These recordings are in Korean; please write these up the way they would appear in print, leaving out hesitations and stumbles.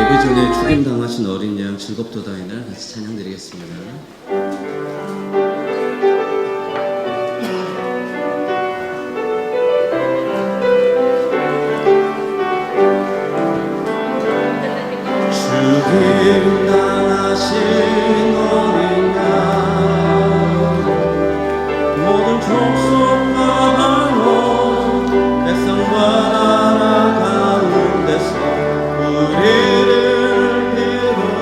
예배 전에 죽임 당하신 어린 양 즐겁도다이날 같이 찬양드리겠습니다. 죽임 당하신 어린 양 모든 족속과 방언 백성과 나라 가운데서 우리를 비롯하소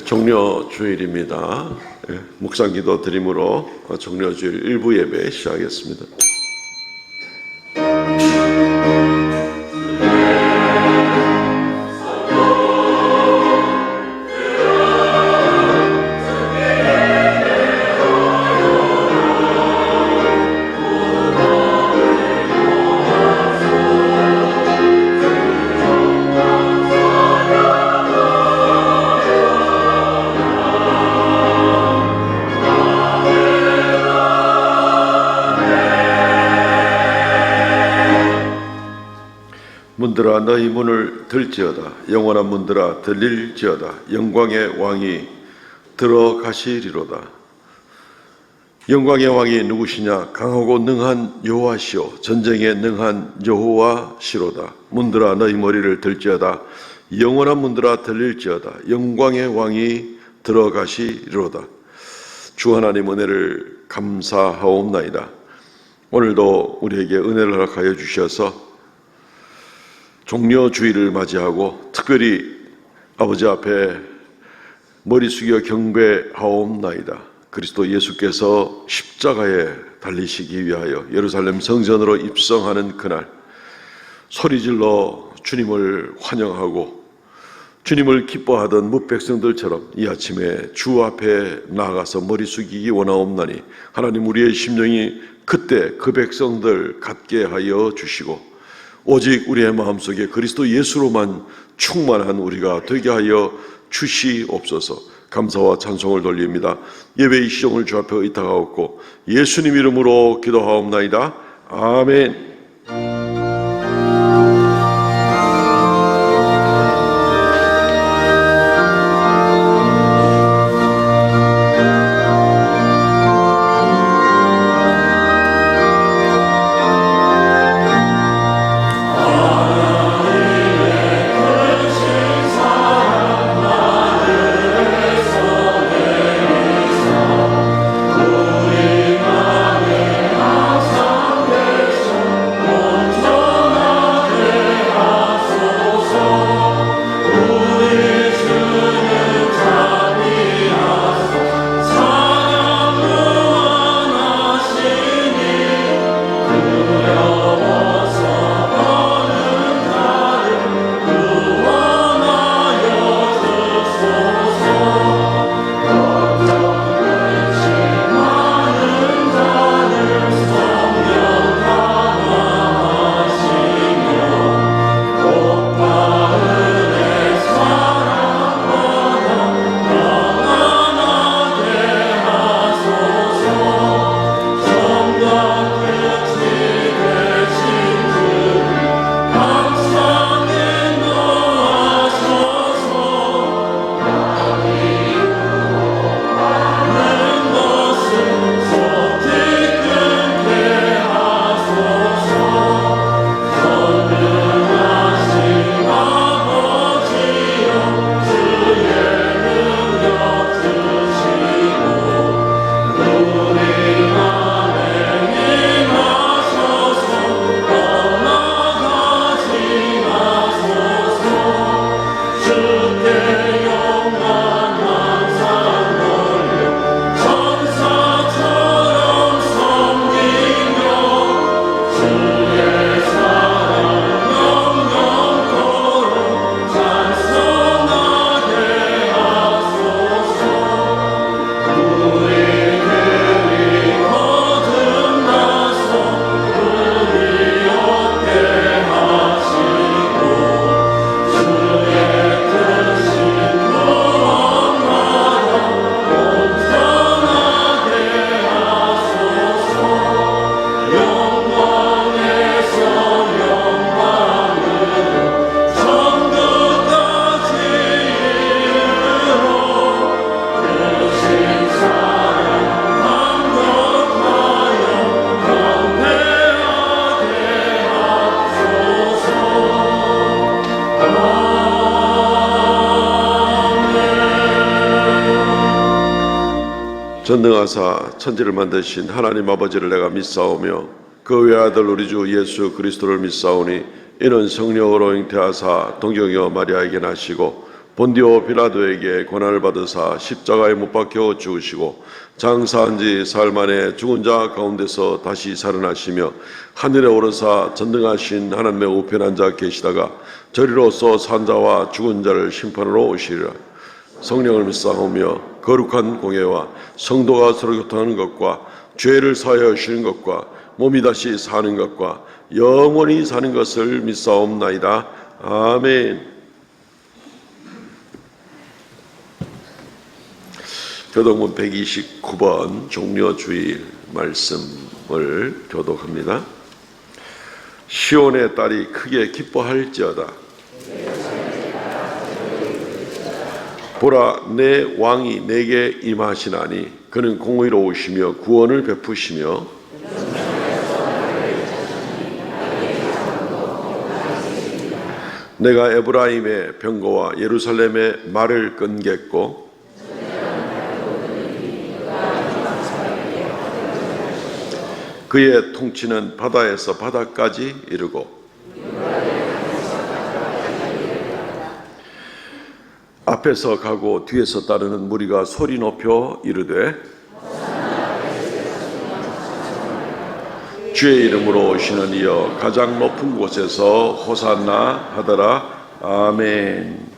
종려주일입니다. 묵상기도 드림으로 종려주일 일부 예배 시작하겠습니다. 문들아 너희 문을 들지어다. 영원한 문들아 들릴지어다. 영광의 왕이 들어가시리로다. 영광의 왕이 누구시냐? 강하고 능한 여호와시오. 전쟁에 능한 여호와시로다. 문들아 너희 머리를 들지어다. 영원한 문들아 들릴지어다. 영광의 왕이 들어가시리로다. 주 하나님 은혜를 감사하옵나이다. 오늘도 우리에게 은혜를 허락하여 주셔서 종려주일을 맞이하고 특별히 아버지 앞에 머리 숙여 경배하옵나이다. 그리스도 예수께서 십자가에 달리시기 위하여 예루살렘 성전으로 입성하는 그날, 소리질러 주님을 환영하고 주님을 기뻐하던 뭇백성들처럼 이 아침에 주 앞에 나아가서 머리 숙이기 원하옵나니 하나님 우리의 심령이 그때 그 백성들 같게 하여 주시고 오직 우리의 마음속에 그리스도 예수로만 충만한 우리가 되게 하여 주시옵소서. 감사와 찬송을 돌립니다. 예배의 시종을 주 앞에 의탁하옵고 예수님 이름으로 기도하옵나이다. 아멘. 전능하사 천지를 만드신 하나님 아버지를 내가 믿사오며 그 외아들 우리 주 예수 그리스도를 믿사오니 이는 성령으로 잉태하사 동정여 마리아에게 나시고 본디오 빌라도에게 고난을 받으사 십자가에 못 박혀 죽으시고 장사한 지 사흘 만에 죽은 자 가운데서 다시 살아나시며 하늘에 오르사 전등하신 하나님의 우편에 앉아 계시다가 저리로서 산 자와 죽은 자를 심판으로 오시리라. 성령을 믿사오며 거룩한 공예와 성도가 서로 교통하는 것과 죄를 사하여 주시는 것과 몸이 다시 사는 것과 영원히 사는 것을 믿사옵나이다. 아멘. 교독문 129번 종려주일 말씀을 교독합니다. 시온의 딸이 크게 기뻐할지어다. 보라, 내 왕이 내게 임하시나니 그는 공의로우시며 구원을 베푸시며 내가 에브라임의 병거와 예루살렘의 말을 끊겠고 그의 통치는 바다에서 바다까지 이르고 앞에서 가고 뒤에서 따르는 무리가 소리 높여 이르되 주의 이름으로 오시는 이여 가장 높은 곳에서 호산나 하더라. 아멘.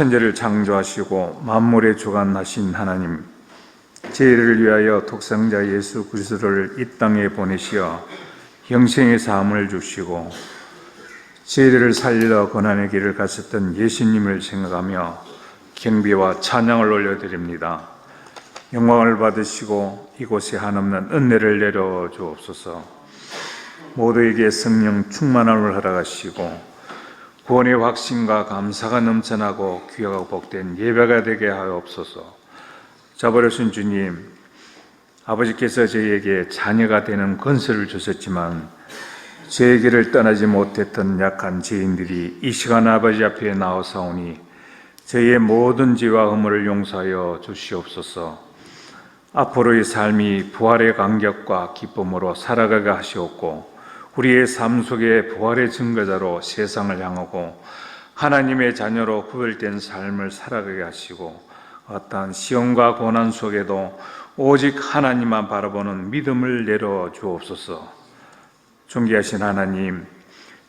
천지를 창조하시고 만물의 주관하신 하나님, 저희를 위하여 독생자 예수 그리스도를 이 땅에 보내시어 영생의 사함을 주시고 세리를 살리러 고난의 길을 갔었던 예수님을 생각하며 경배와 찬양을 올려드립니다. 영광을 받으시고 이곳에 한없는 은혜를 내려 주옵소서. 모두에게 성령 충만함을 허락하시고 구원의 확신과 감사가 넘쳐나고 귀하고 복된 예배가 되게 하옵소서. 자버려신 주님, 아버지께서 저희에게 자녀가 되는 건설을 주셨지만 저의 길을 떠나지 못했던 약한 죄인들이 이 시간 아버지 앞에 나오사오니 저희의 모든 죄와 허물을 용서하여 주시옵소서. 앞으로의 삶이 부활의 감격과 기쁨으로 살아가게 하시옵고 우리의 삶 속에 부활의 증거자로 세상을 향하고 하나님의 자녀로 구별된 삶을 살아가게 하시고 어떠한 시험과 고난 속에도 오직 하나님만 바라보는 믿음을 내려 주옵소서. 존귀하신 하나님,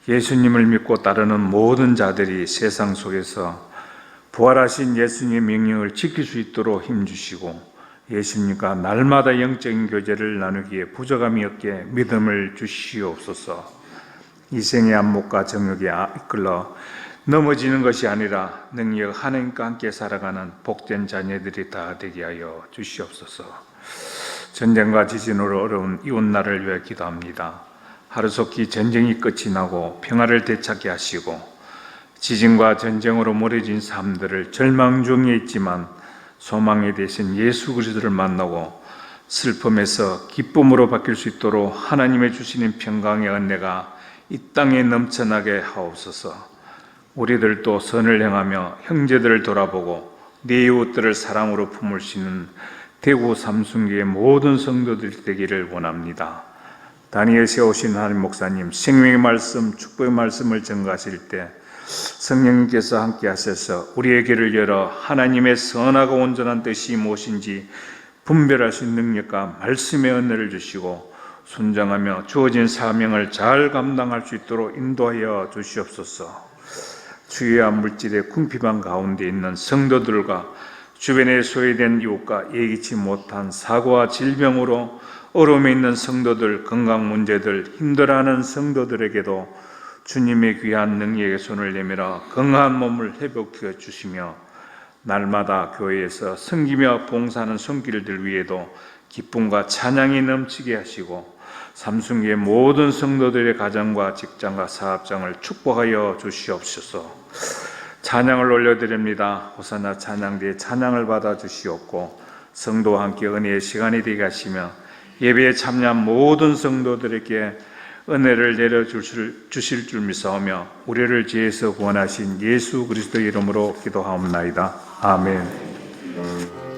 예수님을 믿고 따르는 모든 자들이 세상 속에서 부활하신 예수님의 명령을 지킬 수 있도록 힘주시고 예수님과 날마다 영적인 교제를 나누기에 부족함이 없게 믿음을 주시옵소서. 이생의 안목과 정욕에 이끌러 넘어지는 것이 아니라 능력 하나님과 함께 살아가는 복된 자녀들이 다 되게 하여 주시옵소서. 전쟁과 지진으로 어려운 이웃나라를 위해 기도합니다. 하루속히 전쟁이 끝이 나고 평화를 되찾게 하시고 지진과 전쟁으로 몰아진 삶들을 절망 중에 있지만 소망의 대신 예수 그리스도를 만나고 슬픔에서 기쁨으로 바뀔 수 있도록 하나님의 주시는 평강의 은혜가 이 땅에 넘쳐나게 하옵소서. 우리들도 선을 행하며 형제들을 돌아보고 네 이웃들을 사랑으로 품을 수 있는 대구 삼순교의 모든 성도들이 되기를 원합니다. 다니엘 세우신 하나님 목사님 생명의 말씀, 축복의 말씀을 전가하실 때 성령님께서 함께 하셔서 우리의 길을 열어 하나님의 선하고 온전한 뜻이 무엇인지 분별할 수 있는 능력과 말씀의 은혜를 주시고 순종하며 주어진 사명을 잘 감당할 수 있도록 인도하여 주시옵소서. 주의와 물질의 궁핍한 가운데 있는 성도들과 주변에 소외된 이웃과 예기치 못한 사고와 질병으로 어려움에 있는 성도들, 건강 문제들, 힘들어하는 성도들에게도 주님의 귀한 능력의 손을 내밀어 건강한 몸을 회복해 주시며 날마다 교회에서 섬기며 봉사하는 손길들 위에도 기쁨과 찬양이 넘치게 하시고 삼순교의 모든 성도들의 가정과 직장과 사업장을 축복하여 주시옵소서. 찬양을 올려드립니다. 호산나 찬양대에 찬양을 받아 주시옵고 성도와 함께 은혜의 시간이 되게 하시며 예배에 참여한 모든 성도들에게 은혜를 내려주실 줄 믿사오며 우리를 죄에서 구원하신 예수 그리스도의 이름으로 기도하옵나이다. 아멘.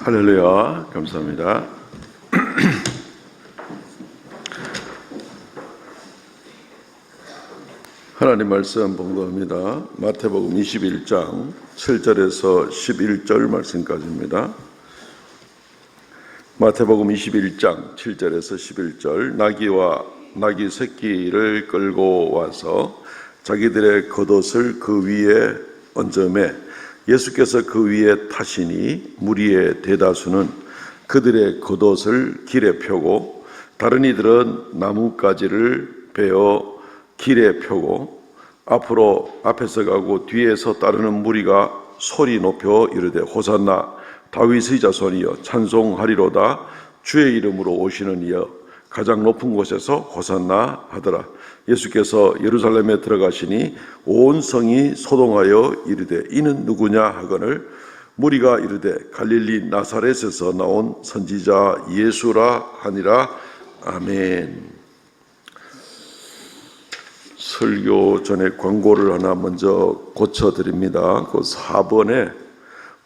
할렐루야. 감사합니다. 하나님 말씀 봉독합니다. 마태복음 21장 7절에서 11절 말씀까지입니다. 마태복음 21장 7절에서 11절. 나귀와 나귀 새끼를 끌고 와서 자기들의 겉옷을 그 위에 얹음에 예수께서 그 위에 타시니 무리의 대다수는 그들의 겉옷을 길에 펴고 다른 이들은 나뭇가지를 베어 길에 펴고 앞에서 가고 뒤에서 따르는 무리가 소리 높여 이르되 호산나 다윗의 자손이여 찬송하리로다 주의 이름으로 오시는 이여 가장 높은 곳에서 호산나 하더라. 예수께서 예루살렘에 들어가시니 온 성이 소동하여 이르되 이는 누구냐 하거늘 무리가 이르되 갈릴리 나사렛에서 나온 선지자 예수라 하니라. 아멘. 설교 전에 광고를 하나 먼저 고쳐드립니다. 그 4번에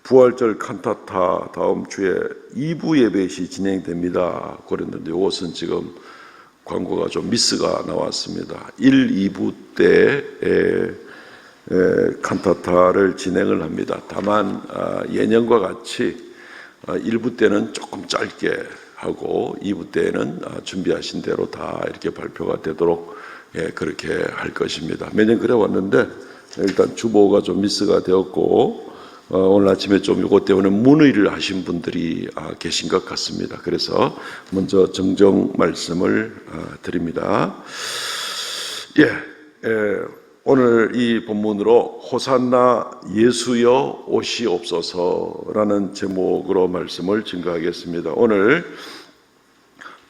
부활절 칸타타 다음 주에 2부 예배시 진행됩니다. 그랬는데 이것은 지금 광고가 좀 미스가 나왔습니다. 1, 2부 때 칸타타를 진행을 합니다. 다만 예년과 같이 1부 때는 조금 짧게 하고 2부 때는 준비하신 대로 다 이렇게 발표가 되도록 그렇게 할 것입니다. 매년 그래 왔는데 일단 주보가 좀 미스가 되었고 오늘 아침에 좀 이것 때문에 문의를 하신 분들이 계신 것 같습니다. 그래서 먼저 정정 말씀을 드립니다. 오늘 이 본문으로 호산나 예수여 오시옵소서라는 제목으로 말씀을 증거하겠습니다. 오늘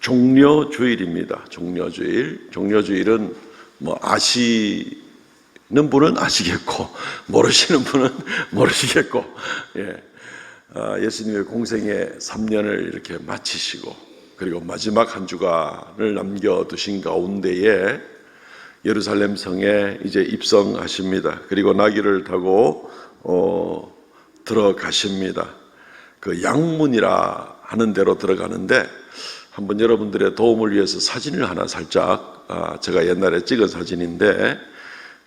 종려주일입니다. 종려주일은 뭐 아시는 분은 아시겠고 모르시는 분은 모르시겠고, 예수님의 공생의 3년을 이렇게 마치시고 그리고 마지막 한 주간을 남겨두신 가운데에 예루살렘 성에 이제 입성하십니다. 그리고 나귀를 타고 들어가십니다. 그 양문이라 하는 데로 들어가는데 한번 여러분들의 도움을 위해서 사진을 하나 살짝 제가 옛날에 찍은 사진인데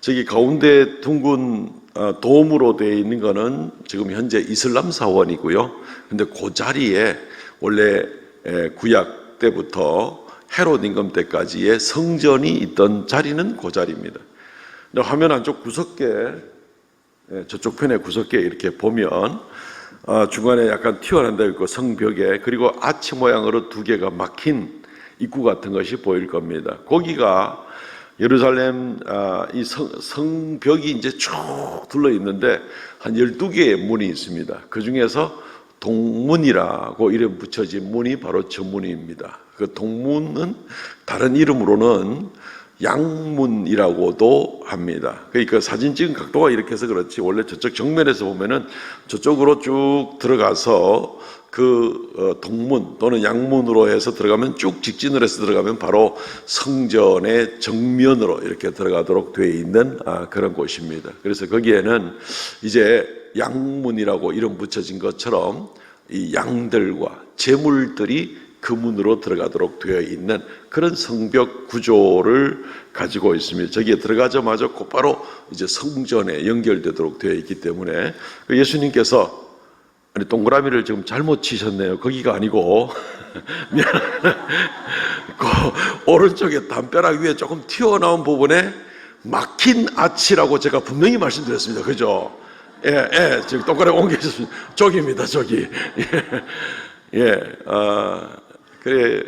저기 가운데 둥근 돔으로 되어 있는 거는 지금 현재 이슬람 사원이고요. 근데 그 자리에 원래 구약 때부터 헤롯 임금 때까지의 성전이 있던 자리는 그 자리입니다. 근데 화면 안쪽 구석에 저쪽 편에 구석에 이렇게 보면 중간에 약간 튀어나온 데 있고 성벽에 그리고 아치 모양으로 두 개가 막힌 입구 같은 것이 보일 겁니다. 거기가 예루살렘 이 성벽이 이제 쭉 둘러 있는데 한 12개의 문이 있습니다. 그 중에서 동문이라고 이름 붙여진 문이 바로 저 문입니다. 그 동문은 다른 이름으로는 양문이라고도 합니다. 그러니까 사진 찍은 각도가 이렇게 해서 그렇지 원래 저쪽 정면에서 보면은 저쪽으로 쭉 들어가서 그 동문 또는 양문으로 해서 들어가면 쭉 직진을 해서 들어가면 바로 성전의 정면으로 이렇게 들어가도록 되어 있는 그런 곳입니다. 그래서 거기에는 이제 양문이라고 이름 붙여진 것처럼 이 양들과 제물들이 그 문으로 들어가도록 되어 있는 그런 성벽 구조를 가지고 있습니다. 저기에 들어가자마자 곧바로 이제 성전에 연결되도록 되어 있기 때문에 예수님께서 아니 동그라미를 지금 잘못 치셨네요. 거기가 아니고 그 오른쪽에 담벼락 위에 조금 튀어나온 부분에 막힌 아치라고 제가 분명히 말씀드렸습니다. 그죠? 지금 동그라미 옮겨주셨습니다. 저기입니다. 저기. 그래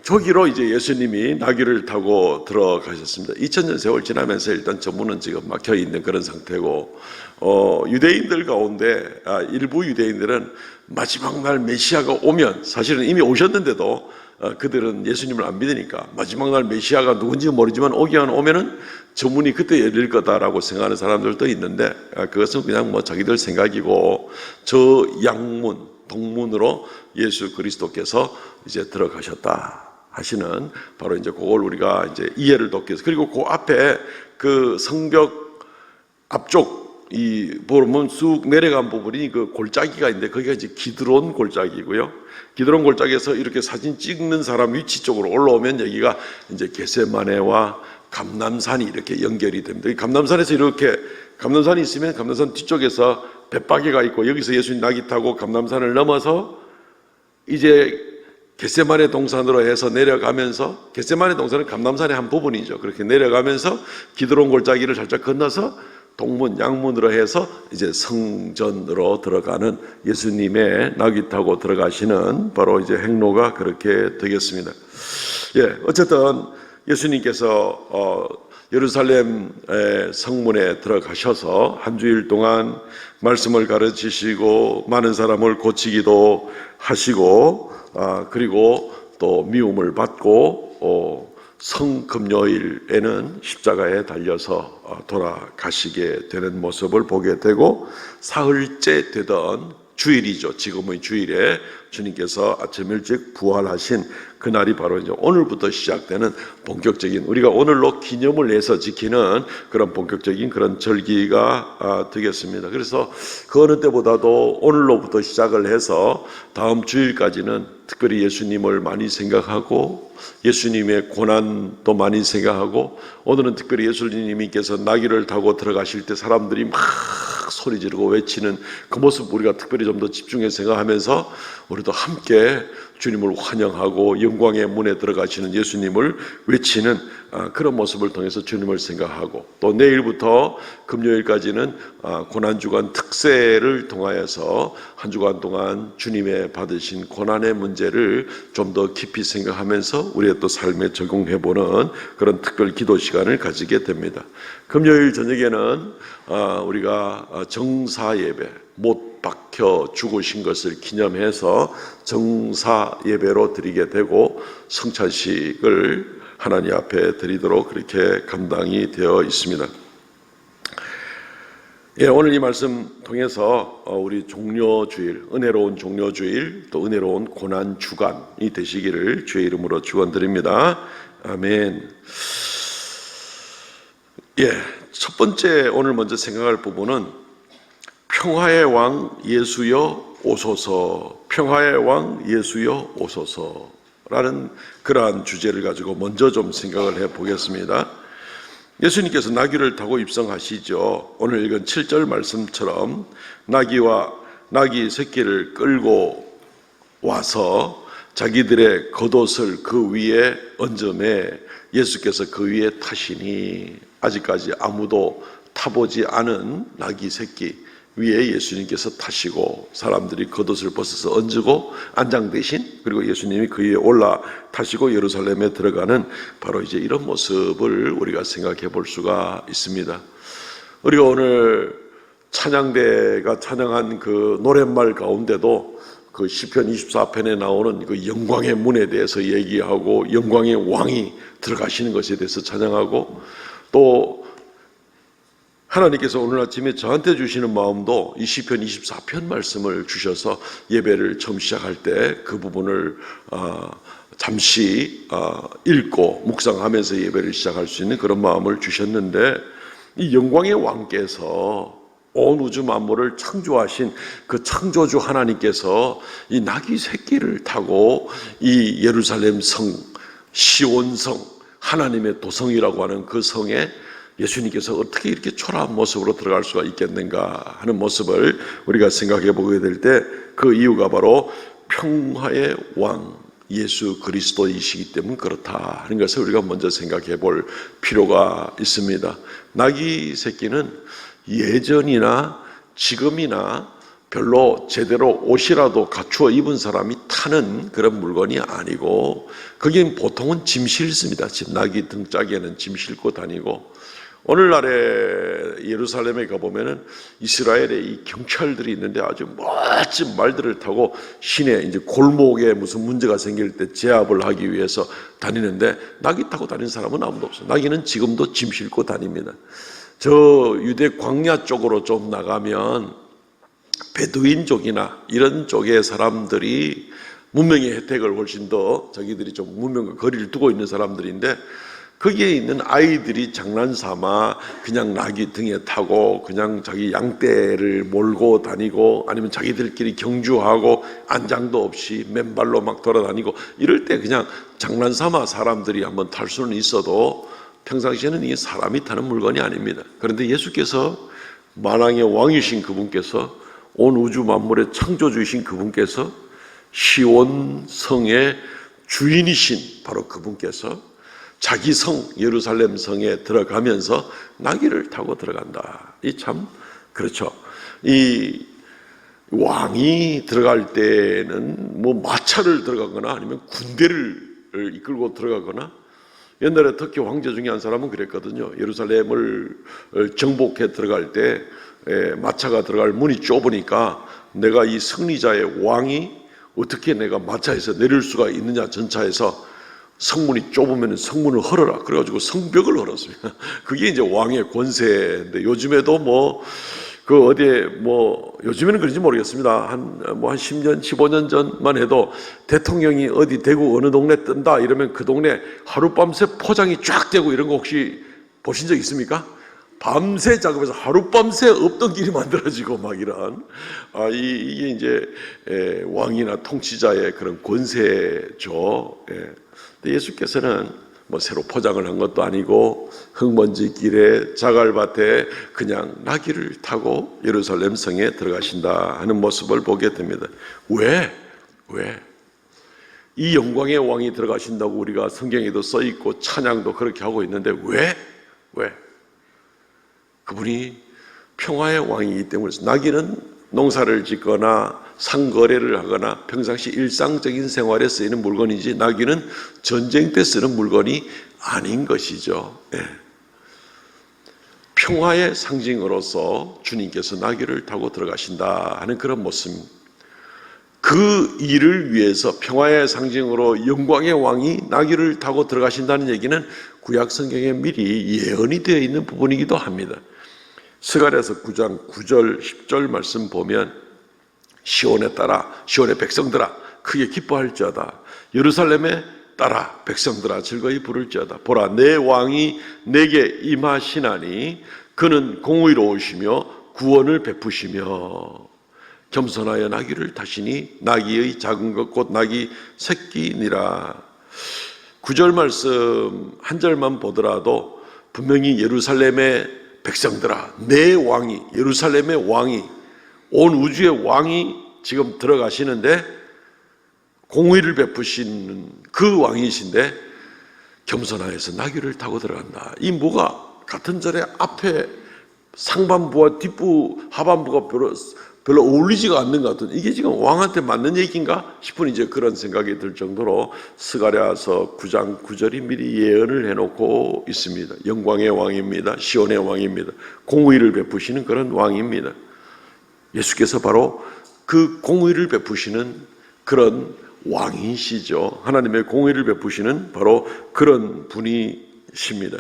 저기로 이제 예수님이 나귀를 타고 들어가셨습니다. 2000년 세월 지나면서 일단 저 문은 지금 막혀 있는 그런 상태고, 유대인들 가운데 일부 유대인들은 마지막 날 메시아가 오면, 사실은 이미 오셨는데도 그들은 예수님을 안 믿으니까 마지막 날 메시아가 누군지 모르지만 오면은 저 문이 그때 열릴 거다라고 생각하는 사람들도 있는데, 그것은 그냥 뭐 자기들 생각이고, 저 양문 동문으로 예수 그리스도께서 이제 들어가셨다 하시는 바로 이제 그걸 우리가 이제 이해를 돕기 위해서, 그리고 그 앞에 그 성벽 앞쪽 보면 쑥 내려간 부분이 그 골짜기가 있는데 거기가 이제 기드론 골짜기고요. 기드론 골짜기에서 이렇게 사진 찍는 사람 위치 쪽으로 올라오면 여기가 이제 겟세마네와 감람산이 이렇게 연결이 됩니다. 이 감람산에서 이렇게 감람산이 있으면 감람산 뒤쪽에서 벳바게가 있고 여기서 예수님 낙이 타고 감람산을 넘어서 이제 겟세마네 동산으로 해서 내려가면서 겟세마네 동산은 감람산의 한 부분이죠. 그렇게 내려가면서 기드론 골짜기를 살짝 건너서 동문 양문으로 해서 이제 성전으로 들어가는 예수님의 낙이 타고 들어가시는 바로 이제 행로가 그렇게 되겠습니다. 예, 어쨌든 예수님께서 예루살렘 성문에 들어가셔서 한 주일 동안 말씀을 가르치시고 많은 사람을 고치기도 하시고 그리고 또 미움을 받고 성금요일에는 십자가에 달려서 돌아가시게 되는 모습을 보게 되고 사흘째 되던 주일이죠. 지금의 주일에 주님께서 아침 일찍 부활하신 그날이 바로 이제 오늘부터 시작되는 본격적인 우리가 오늘로 기념을 해서 지키는 그런 본격적인 그런 절기가 되겠습니다. 그래서 그 어느 때보다도 오늘로부터 시작을 해서 다음 주일까지는 특별히 예수님을 많이 생각하고 예수님의 고난도 많이 생각하고 오늘은 특별히 예수님께서 나귀를 타고 들어가실 때 사람들이 막 소리 지르고 외치는 그 모습 우리가 특별히 좀 더 집중해서 생각하면서 우리도 함께 주님을 환영하고 영광의 문에 들어가시는 예수님을 외치는 그런 모습을 통해서 주님을 생각하고 또 내일부터 금요일까지는 고난주간 특세를 통하여서 한 주간 동안 주님의 받으신 고난의 문제를 좀 더 깊이 생각하면서 우리의 또 삶에 적용해보는 그런 특별 기도 시간을 가지게 됩니다. 금요일 저녁에는 우리가 정사 예배 못 박혀 죽으신 것을 기념해서 정사 예배로 드리게 되고 성찬식을 하나님 앞에 드리도록 그렇게 감당이 되어 있습니다. 예, 오늘 이 말씀 통해서 우리 종료주일, 은혜로운 종료주일, 또 은혜로운 고난주간이 되시기를 주의 이름으로 축원드립니다. 아멘. 예, 첫 번째 오늘 먼저 생각할 부분은 평화의 왕 예수여 오소서, 평화의 왕 예수여 오소서라는 그러한 주제를 가지고 먼저 좀 생각을 해 보겠습니다. 예수님께서 나귀를 타고 입성하시죠. 오늘 읽은 7절 말씀처럼 나귀 새끼를 끌고 와서 자기들의 겉옷을 그 위에 얹음에 예수께서 그 위에 타시니 아직까지 아무도 타보지 않은 나귀 새끼 위에 예수님께서 타시고 사람들이 겉옷을 벗어서 얹고 안장 대신 그리고 예수님이 그 위에 올라 타시고 예루살렘에 들어가는 바로 이제 이런 모습을 우리가 생각해 볼 수가 있습니다. 우리가 오늘 찬양대가 찬양한 그 노랫말 가운데도 그 시편 24편에 나오는 그 영광의 문에 대해서 얘기하고 영광의 왕이 들어가시는 것에 대해서 찬양하고 또 하나님께서 오늘 아침에 저한테 주시는 마음도 이 시편 24편 말씀을 주셔서 예배를 처음 시작할 때 그 부분을 잠시 읽고 묵상하면서 예배를 시작할 수 있는 그런 마음을 주셨는데 이 영광의 왕께서 온 우주 만물을 창조하신 그 창조주 하나님께서 이 나귀 새끼를 타고 이 예루살렘 성, 시온성, 하나님의 도성이라고 하는 그 성에 예수님께서 어떻게 이렇게 초라한 모습으로 들어갈 수가 있겠는가 하는 모습을 우리가 생각해 보게 될 때 그 이유가 바로 평화의 왕 예수 그리스도이시기 때문에 그렇다 하는 것을 우리가 먼저 생각해 볼 필요가 있습니다. 나귀 새끼는 예전이나 지금이나 별로 제대로 옷이라도 갖추어 입은 사람이 타는 그런 물건이 아니고 거긴 보통은 짐 실습니다. 나귀 등짝에는 짐 싣고 다니고 오늘날에 예루살렘에 가보면은 이스라엘에 이 경찰들이 있는데 아주 멋진 말들을 타고 시내 이제 골목에 무슨 문제가 생길 때 제압을 하기 위해서 다니는데 나귀 타고 다니는 사람은 아무도 없어요. 나귀는 지금도 짐 싣고 다닙니다. 저 유대 광야 쪽으로 좀 나가면 베두인족이나 이런 쪽의 사람들이 문명의 혜택을 훨씬 더 자기들이 좀 문명과 거리를 두고 있는 사람들인데 거기에 있는 아이들이 장난삼아 그냥 나귀 등에 타고 그냥 자기 양떼를 몰고 다니고 아니면 자기들끼리 경주하고 안장도 없이 맨발로 막 돌아다니고 이럴 때 그냥 장난삼아 사람들이 한번 탈 수는 있어도 평상시에는 이게 사람이 타는 물건이 아닙니다. 그런데 예수께서 만왕의 왕이신 그분께서 온 우주 만물의 창조주이신 그분께서 시온 성의 주인이신 바로 그분께서 자기 성 예루살렘 성에 들어가면서 나귀를 타고 들어간다. 이 참 그렇죠. 이 왕이 들어갈 때는 뭐 마차를 들어가거나 아니면 군대를 이끌고 들어가거나 옛날에 특히 황제 중에 한 사람은 그랬거든요. 예루살렘을 정복해 들어갈 때 마차가 들어갈 문이 좁으니까 내가 이 승리자의 왕이 어떻게 내가 마차에서 내릴 수가 있느냐 전차에서 성문이 좁으면 성문을 헐어라. 그래가지고 성벽을 헐었습니다. 그게 이제 왕의 권세인데 요즘에도 요즘에는 그런지 모르겠습니다. 한 10년, 15년 전만 해도 대통령이 어디 대구 어느 동네 뜬다 이러면 그 동네 하룻밤새 포장이 쫙 되고 이런 거 혹시 보신 적 있습니까? 밤새 작업해서 하룻밤새 없던 길이 만들어지고 막 이런 이게 이제 왕이나 통치자의 그런 권세죠. 예수께서는 뭐 새로 포장을 한 것도 아니고 흙먼지 길에 자갈밭에 그냥 나귀를 타고 예루살렘 성에 들어가신다 하는 모습을 보게 됩니다. 왜? 이 영광의 왕이 들어가신다고 우리가 성경에도 써 있고 찬양도 그렇게 하고 있는데 왜? 그분이 평화의 왕이기 때문에 나귀는 농사를 짓거나 상거래를 하거나 평상시 일상적인 생활에 쓰이는 물건이지 나귀는 전쟁 때 쓰는 물건이 아닌 것이죠. 평화의 상징으로서 주님께서 나귀를 타고 들어가신다 하는 그런 모습. 그 일을 위해서 평화의 상징으로 영광의 왕이 나귀를 타고 들어가신다는 얘기는 구약 성경에 미리 예언이 되어 있는 부분이기도 합니다. 스가랴서 9장 9절 10절 말씀 보면 시온에 따라 시온의 백성들아 크게 기뻐할지어다 예루살렘에 따라 백성들아 즐거이 부를지어다 보라 내 왕이 내게 임하시나니 그는 공의로우시며 구원을 베푸시며 겸손하여 나귀를 타시니 나귀의 작은 것 곧 나귀 새끼니라. 9절 말씀 한 절만 보더라도 분명히 예루살렘의 백성들아 내 왕이 예루살렘의 왕이 온 우주의 왕이 지금 들어가시는데 공의를 베푸시는 그 왕이신데 겸손하여서 나귀를 타고 들어간다. 이 뭐가 같은 절에 앞에 상반부와 뒷부 하반부가 별로 어울리지가 않는 것 같은 이게 지금 왕한테 맞는 얘기인가 싶은 이제 그런 생각이 들 정도로 스가랴서 9장 9절이 미리 예언을 해놓고 있습니다. 영광의 왕입니다. 시온의 왕입니다. 공의를 베푸시는 그런 왕입니다. 예수께서 바로 그 공의를 베푸시는 그런 왕이시죠. 하나님의 공의를 베푸시는 바로 그런 분이십니다.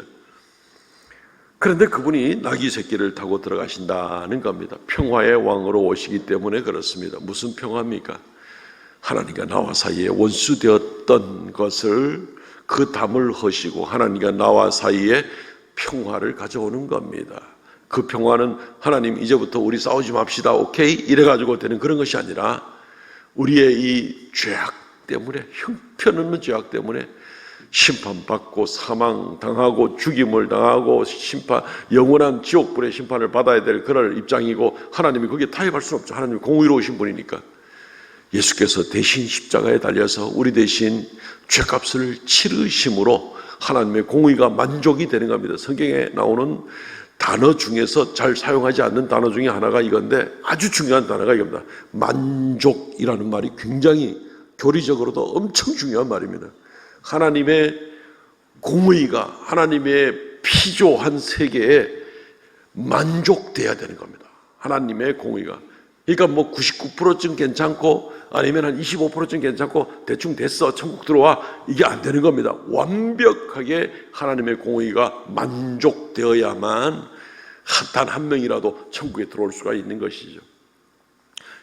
그런데 그분이 나귀 새끼를 타고 들어가신다는 겁니다. 평화의 왕으로 오시기 때문에 그렇습니다. 무슨 평화입니까? 하나님과 나와 사이에 원수되었던 것을 그 담을 허시고 하나님과 나와 사이에 평화를 가져오는 겁니다. 그 평화는 하나님 이제부터 우리 싸우지 맙시다 오케이 이래가지고 되는 그런 것이 아니라 우리의 이 죄악 때문에 형편없는 죄악 때문에 심판받고 사망당하고 죽임을 당하고 영원한 지옥불의 심판을 받아야 될 그럴 입장이고 하나님이 거기에 타협할 수는 없죠. 하나님이 공의로우신 분이니까 예수께서 대신 십자가에 달려서 우리 대신 죄값을 치르심으로 하나님의 공의가 만족이 되는 겁니다. 성경에 나오는 단어 중에서 잘 사용하지 않는 단어 중에 하나가 이건데 아주 중요한 단어가 이겁니다. 만족이라는 말이 굉장히 교리적으로도 엄청 중요한 말입니다. 하나님의 공의가 하나님의 피조한 세계에 만족돼야 되는 겁니다. 하나님의 공의가. 그러니까 뭐 99%쯤 괜찮고 아니면 한 25%쯤 괜찮고 대충 됐어 천국 들어와 이게 안 되는 겁니다. 완벽하게 하나님의 공의가 만족되어야만 단 한 명이라도 천국에 들어올 수가 있는 것이죠.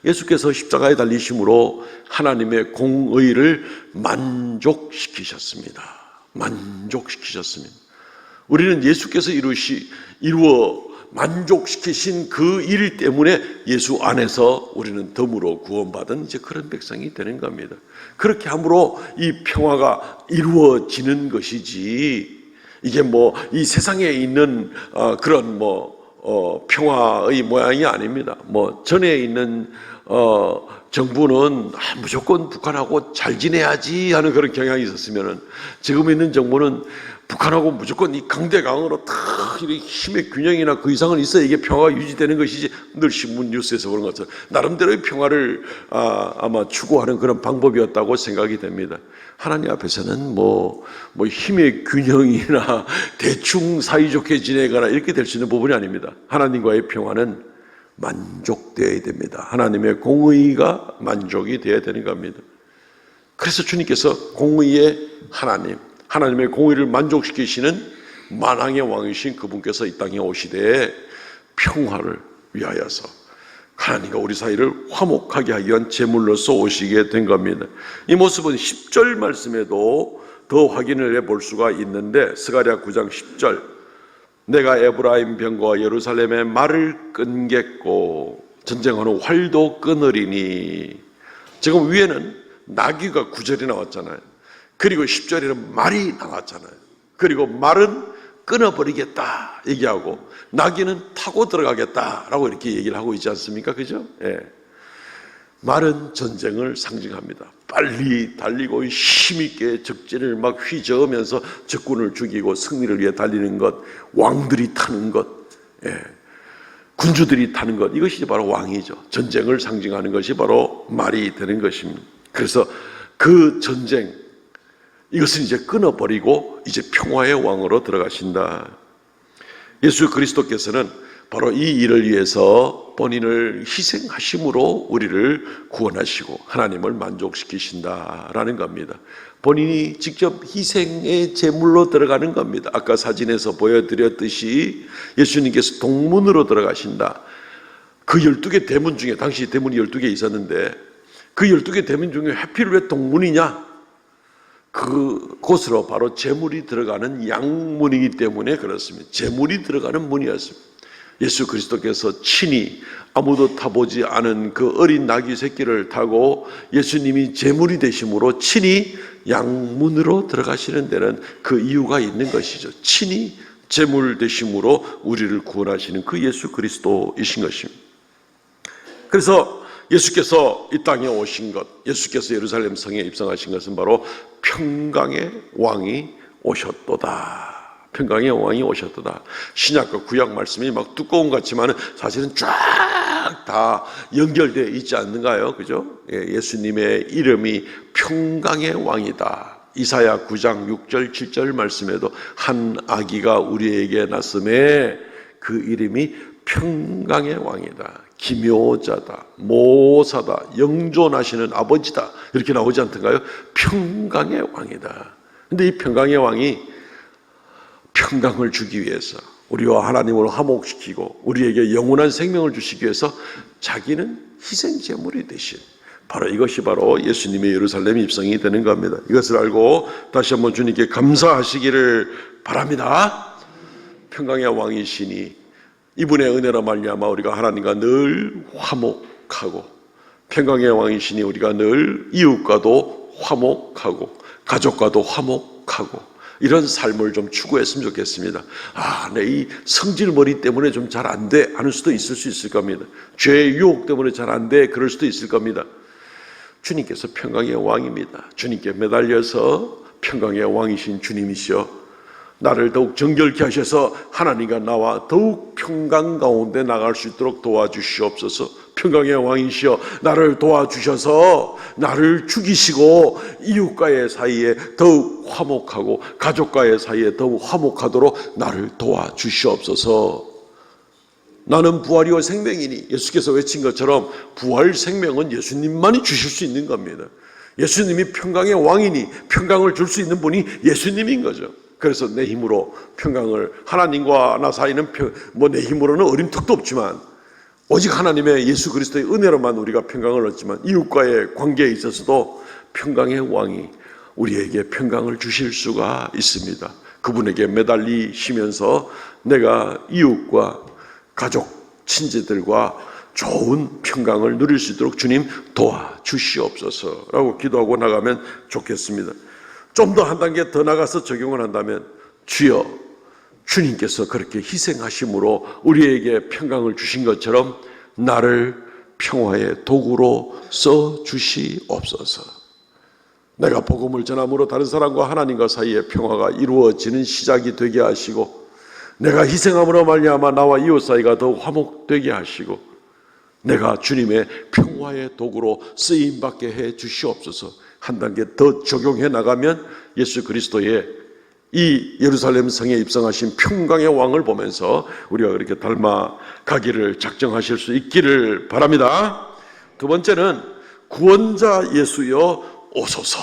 예수께서 십자가에 달리심으로 하나님의 공의를 만족시키셨습니다. 만족시키셨습니다. 우리는 예수께서 이루어 만족시키신 그 일 때문에 예수 안에서 우리는 덤으로 구원받은 이제 그런 백성이 되는 겁니다. 그렇게 함으로 이 평화가 이루어지는 것이지, 이게 뭐 이 세상에 있는 그런 평화의 모양이 아닙니다. 뭐 전에 있는 정부는 무조건 북한하고 잘 지내야지 하는 그런 경향이 있었으면은, 지금 있는 정부는 북한하고 무조건 이 강대강으로 다 힘의 균형이나 그 이상은 있어야 이게 평화가 유지되는 것이지, 늘 신문 뉴스에서 그런 것처럼 나름대로의 평화를 아마 추구하는 그런 방법이었다고 생각이 됩니다. 하나님 앞에서는 뭐 힘의 균형이나 대충 사이좋게 지내거나 이렇게 될 수 있는 부분이 아닙니다. 하나님과의 평화는 만족되어야 됩니다. 하나님의 공의가 만족이 되어야 되는 겁니다. 그래서 주님께서 공의의 하나님의 공의를 만족시키시는 만왕의 왕이신 그분께서 이 땅에 오시되 평화를 위하여서 하나님과 우리 사이를 화목하게 하기 위한 제물로서 오시게 된 겁니다. 이 모습은 10절 말씀에도 더 확인을 해볼 수가 있는데, 스가랴 9장 10절, 내가 에브라임 병거와 예루살렘의 말을 끊겠고 전쟁하는 활도 끊으리니. 지금 위에는 나귀가 9절이 나왔잖아요. 그리고 10절에는 말이 나왔잖아요. 그리고 말은 끊어버리겠다 얘기하고 나귀는 타고 들어가겠다라고 이렇게 얘기를 하고 있지 않습니까? 그죠? 예. 말은 전쟁을 상징합니다. 빨리 달리고 힘있게 적진을 막 휘저으면서 적군을 죽이고 승리를 위해 달리는 것, 왕들이 타는 것, 군주들이 타는 것, 이것이 바로 왕이죠. 전쟁을 상징하는 것이 바로 말이 되는 것입니다. 그래서 그 전쟁, 이것은 이제 끊어버리고 이제 평화의 왕으로 들어가신다. 예수 그리스도께서는 바로 이 일을 위해서 본인을 희생하심으로 우리를 구원하시고 하나님을 만족시키신다라는 겁니다. 본인이 직접 희생의 제물로 들어가는 겁니다. 아까 사진에서 보여드렸듯이 예수님께서 동문으로 들어가신다. 그 12개 대문 중에, 당시 대문이 12개 있었는데 그 12개 대문 중에 하필 왜 동문이냐? 그곳으로 바로 제물이 들어가는 양문이기 때문에 그렇습니다. 제물이 들어가는 문이었습니다. 예수 그리스도께서 친히 아무도 타보지 않은 그 어린 나귀 새끼를 타고 예수님이 제물이 되심으로 친히 양문으로 들어가시는 데는 그 이유가 있는 것이죠. 친히 제물 되심으로 우리를 구원하시는 그 예수 그리스도이신 것입니다. 그래서 예수께서 이 땅에 오신 것, 예수께서 예루살렘 성에 입성하신 것은 바로 평강의 왕이 오셨도다. 평강의 왕이 오셨도다. 신약과 구약 말씀이 막 두꺼운 것 같지만 사실은 쫙 다 연결되어 있지 않는가요? 그죠? 예수님의 이름이 평강의 왕이다. 이사야 9장 6절 7절 말씀에도 한 아기가 우리에게 났음에 그 이름이 평강의 왕이다. 기묘자다, 모사다, 영존하시는 아버지다, 이렇게 나오지 않던가요? 평강의 왕이다. 근데 이 평강의 왕이 평강을 주기 위해서, 우리와 하나님을 화목시키고 우리에게 영원한 생명을 주시기 위해서 자기는 희생제물이 되신, 바로 이것이 바로 예수님의 예루살렘 입성이 되는 겁니다. 이것을 알고 다시 한번 주님께 감사하시기를 바랍니다. 평강의 왕이시니 이분의 은혜로 말미암아 우리가 하나님과 늘 화목하고, 평강의 왕이시니 우리가 늘 이웃과도 화목하고 가족과도 화목하고 이런 삶을 좀 추구했으면 좋겠습니다. 내 이 성질머리 때문에 좀 잘 안 돼 하는 수도 있을 수 있을 겁니다. 죄의 유혹 때문에 잘 안 돼 그럴 수도 있을 겁니다. 주님께서 평강의 왕입니다. 주님께 매달려서 평강의 왕이신 주님이시여, 나를 더욱 정결케 하셔서 하나님과 나와 더욱 평강 가운데 나갈 수 있도록 도와주시옵소서. 평강의 왕이시여, 나를 도와주셔서 나를 죽이시고 이웃과의 사이에 더욱 화목하고 가족과의 사이에 더욱 화목하도록 나를 도와주시옵소서. 나는 부활이요 생명이니, 예수께서 외친 것처럼 부활 생명은 예수님만이 주실 수 있는 겁니다. 예수님이 평강의 왕이니 평강을 줄 수 있는 분이 예수님인 거죠. 그래서 내 힘으로 평강을, 하나님과 나 사이는 내 힘으로는 어림턱도 없지만 오직 하나님의 예수 그리스도의 은혜로만 우리가 평강을 얻지만 이웃과의 관계에 있어서도 평강의 왕이 우리에게 평강을 주실 수가 있습니다. 그분에게 매달리시면서 내가 이웃과 가족, 친지들과 좋은 평강을 누릴 수 있도록 주님 도와주시옵소서라고 기도하고 나가면 좋겠습니다. 좀 더 한 단계 더 나가서 적용을 한다면, 주여, 주님께서 그렇게 희생하심으로 우리에게 평강을 주신 것처럼 나를 평화의 도구로 써주시옵소서. 내가 복음을 전함으로 다른 사람과 하나님과 사이의 평화가 이루어지는 시작이 되게 하시고, 내가 희생함으로 말미암아 나와 이웃 사이가 더욱 화목되게 하시고, 내가 주님의 평화의 도구로 쓰임받게 해 주시옵소서. 한 단계 더 적용해 나가면 예수 그리스도의 이 예루살렘 성에 입성하신 평강의 왕을 보면서 우리가 그렇게 닮아가기를 작정하실 수 있기를 바랍니다. 두 번째는 구원자 예수여 오소서.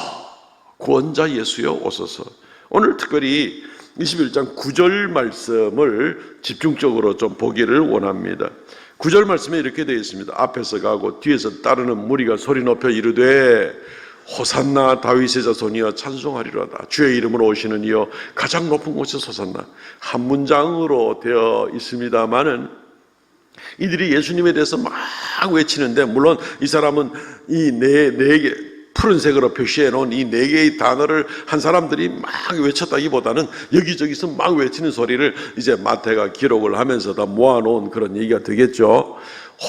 구원자 예수여 오소서. 오늘 특별히 21장 9절 말씀을 집중적으로 좀 보기를 원합니다. 9절 말씀에 이렇게 되어 있습니다. 앞에서 가고 뒤에서 따르는 무리가 소리 높여 이르되 호산나 다윗의 자손이여 찬송하리로다. 주의 이름으로 오시는 이여 가장 높은 곳에 호산나. 한 문장으로 되어 있습니다마는 이들이 예수님에 대해서 막 외치는데, 물론 이 사람은 이 네 개 푸른색으로 표시해 놓은 이 네 개의 단어를 한 사람들이 막 외쳤다기보다는 여기저기서 막 외치는 소리를 이제 마태가 기록을 하면서 다 모아놓은 그런 얘기가 되겠죠.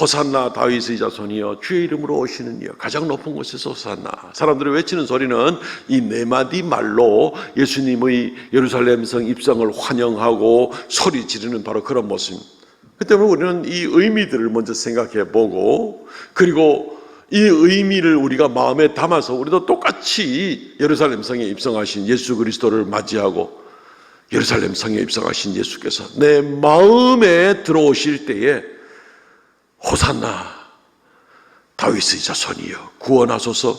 호산나 다윗의 자손이여 주의 이름으로 오시는 이여 가장 높은 곳에서 호산나. 사람들이 외치는 소리는 이 네 마디 말로 예수님의 예루살렘 성 입성을 환영하고 소리 지르는 바로 그런 모습입니다. 그 때문에 우리는 이 의미들을 먼저 생각해 보고, 그리고 이 의미를 우리가 마음에 담아서 우리도 똑같이 예루살렘 성에 입성하신 예수 그리스도를 맞이하고, 예루살렘 성에 입성하신 예수께서 내 마음에 들어오실 때에 호산나 다윗의 자손이여 구원하소서,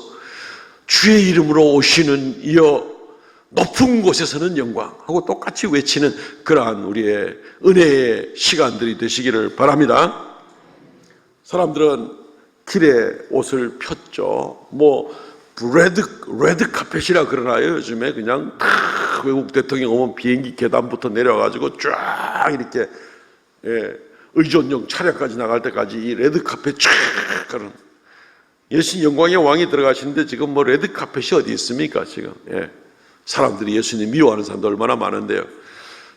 주의 이름으로 오시는 이여 높은 곳에서는 영광 하고 똑같이 외치는 그러한 우리의 은혜의 시간들이 되시기를 바랍니다. 사람들은 길에 옷을 폈죠. 뭐 레드 카펫이라 그러나요? 요즘에 그냥 외국 대통령 오면 비행기 계단부터 내려가지고 쫙 이렇게 의전용 차량까지 나갈 때까지 이 레드 카펫 쫙 그런, 예수님 영광의 왕이 들어가시는데 지금 뭐 레드 카펫이 어디 있습니까 지금? 사람들이 예수님 미워하는 사람도 얼마나 많은데요.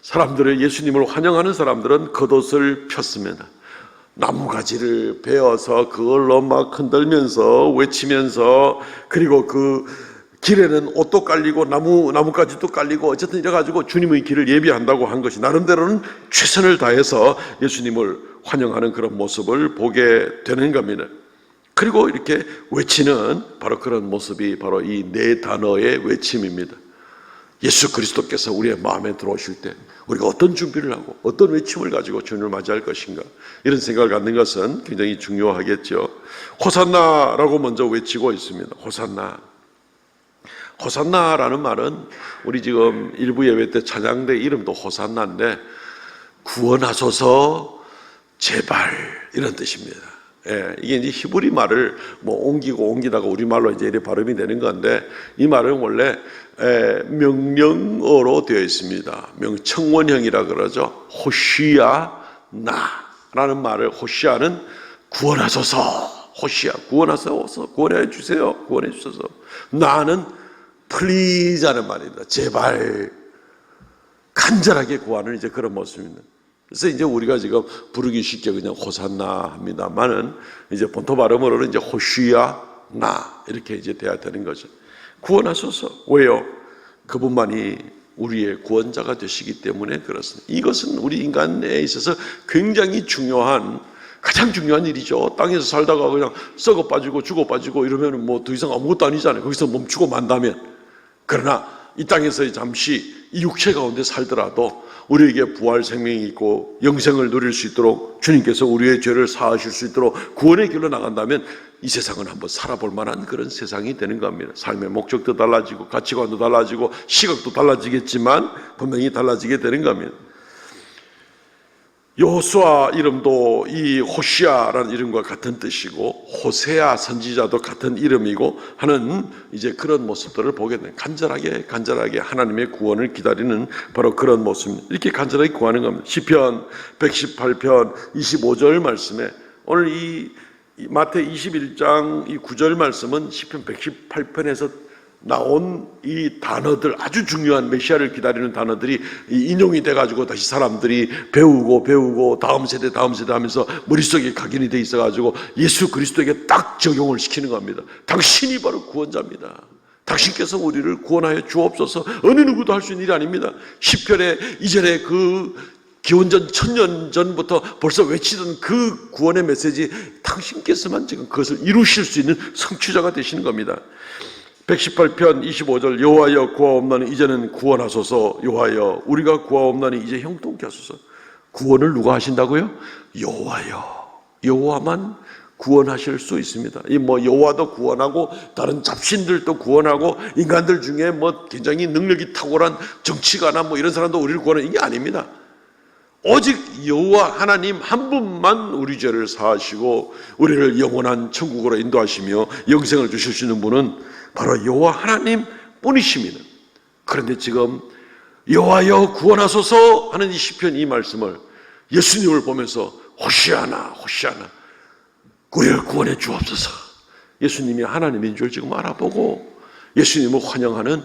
사람들을, 예수님을 환영하는 사람들은 겉옷을 폈습니다. 나무가지를 베어서 그걸로 막 흔들면서 외치면서, 그리고 그 길에는 옷도 깔리고 나무가지도 깔리고 어쨌든 이래가지고 주님의 길을 예비한다고 한 것이 나름대로는 최선을 다해서 예수님을 환영하는 그런 모습을 보게 되는 겁니다. 그리고 이렇게 외치는 바로 그런 모습이 바로 이 네 단어의 외침입니다. 예수 그리스도께서 우리의 마음에 들어오실 때 우리가 어떤 준비를 하고 어떤 외침을 가지고 주님을 맞이할 것인가, 이런 생각을 갖는 것은 굉장히 중요하겠죠. 호산나라고 먼저 외치고 있습니다. 호산나. 호산나라는 말은 우리 지금 일부 예배 때 찬양대 이름도 호산나인데, 구원하소서, 제발, 이런 뜻입니다. 이게 이제 히브리 말을 뭐 옮기다가 우리말로 이제 이렇게 발음이 되는 건데, 이 말은 원래 명령어로 되어 있습니다. 명청원형이라 그러죠. 호시아 나라는 말을, 호시아는 구원하소서, 호시아 구원하소서, 구원해 주세요, 구원해 주셔서. 나는 플리즈 하는 말입니다. 제발, 간절하게 구하는 이제 그런 모습입니다. 그래서 이제 우리가 지금 부르기 쉽게 그냥 호산나 합니다만은, 이제 본토 발음으로는 이제 호시아 나 이렇게 이제 돼야 되는 거죠. 구원하소서. 왜요? 그분만이 우리의 구원자가 되시기 때문에 그렇습니다. 이것은 우리 인간에 있어서 굉장히 중요한, 가장 중요한 일이죠. 땅에서 살다가 그냥 썩어 빠지고 죽어 빠지고 이러면 뭐 더 이상 아무것도 아니잖아요. 거기서 멈추고 만다면. 그러나 이 땅에서 잠시 이 육체 가운데 살더라도 우리에게 부활 생명이 있고 영생을 누릴 수 있도록, 주님께서 우리의 죄를 사하실 수 있도록 구원의 길로 나간다면 이 세상은 한번 살아볼 만한 그런 세상이 되는 겁니다. 삶의 목적도 달라지고 가치관도 달라지고 시각도 달라지겠지만 분명히 달라지게 되는 겁니다. 여호수아 이름도 이 호시아라는 이름과 같은 뜻이고 호세아 선지자도 같은 이름이고 하는 이제 그런 모습들을 보게 된, 간절하게 하나님의 구원을 기다리는 바로 그런 모습입니다. 이렇게 간절하게 구하는 겁니다. 시편 118편 25절 말씀에 오늘 이 마태 21장 이 9절 말씀은 시편 118편에서 나온 이 단어들, 아주 중요한 메시아를 기다리는 단어들이 인용이 돼가지고 다시 사람들이 배우고 다음 세대 하면서 머릿속에 각인이 돼 있어가지고 예수 그리스도에게 딱 적용을 시키는 겁니다. 당신이 바로 구원자입니다. 당신께서 우리를 구원하여 주옵소서. 어느 누구도 할 수 있는 일이 아닙니다. 시편에 이전에 그 기원전 1000년 전부터 벌써 외치던 그 구원의 메시지, 당신께서만 지금 그것을 이루실 수 있는 성취자가 되시는 겁니다. 118편 25절 여호와여 구하옵나니 이제는 구원하소서. 여호와여 우리가 구하옵나니 이제 형통케 하소서. 구원을 누가 하신다고요? 여호와여. 여호와만 구원하실 수 있습니다. 이 여호와도 구원하고 다른 잡신들도 구원하고 인간들 중에 굉장히 능력이 탁월한 정치가나 이런 사람도 우리를 구원하는 게 아닙니다. 오직 여호와 하나님 한 분만 우리 죄를 사하시고 우리를 영원한 천국으로 인도하시며 영생을 주실 수 있는 분은 바로 여호와 하나님 뿐이십니다. 그런데 지금 여호와여 구원하소서 하는 이 시편 이 말씀을 예수님을 보면서 호시아나 우리를 구원해 주옵소서. 예수님이 하나님인 줄 지금 알아보고 예수님을 환영하는,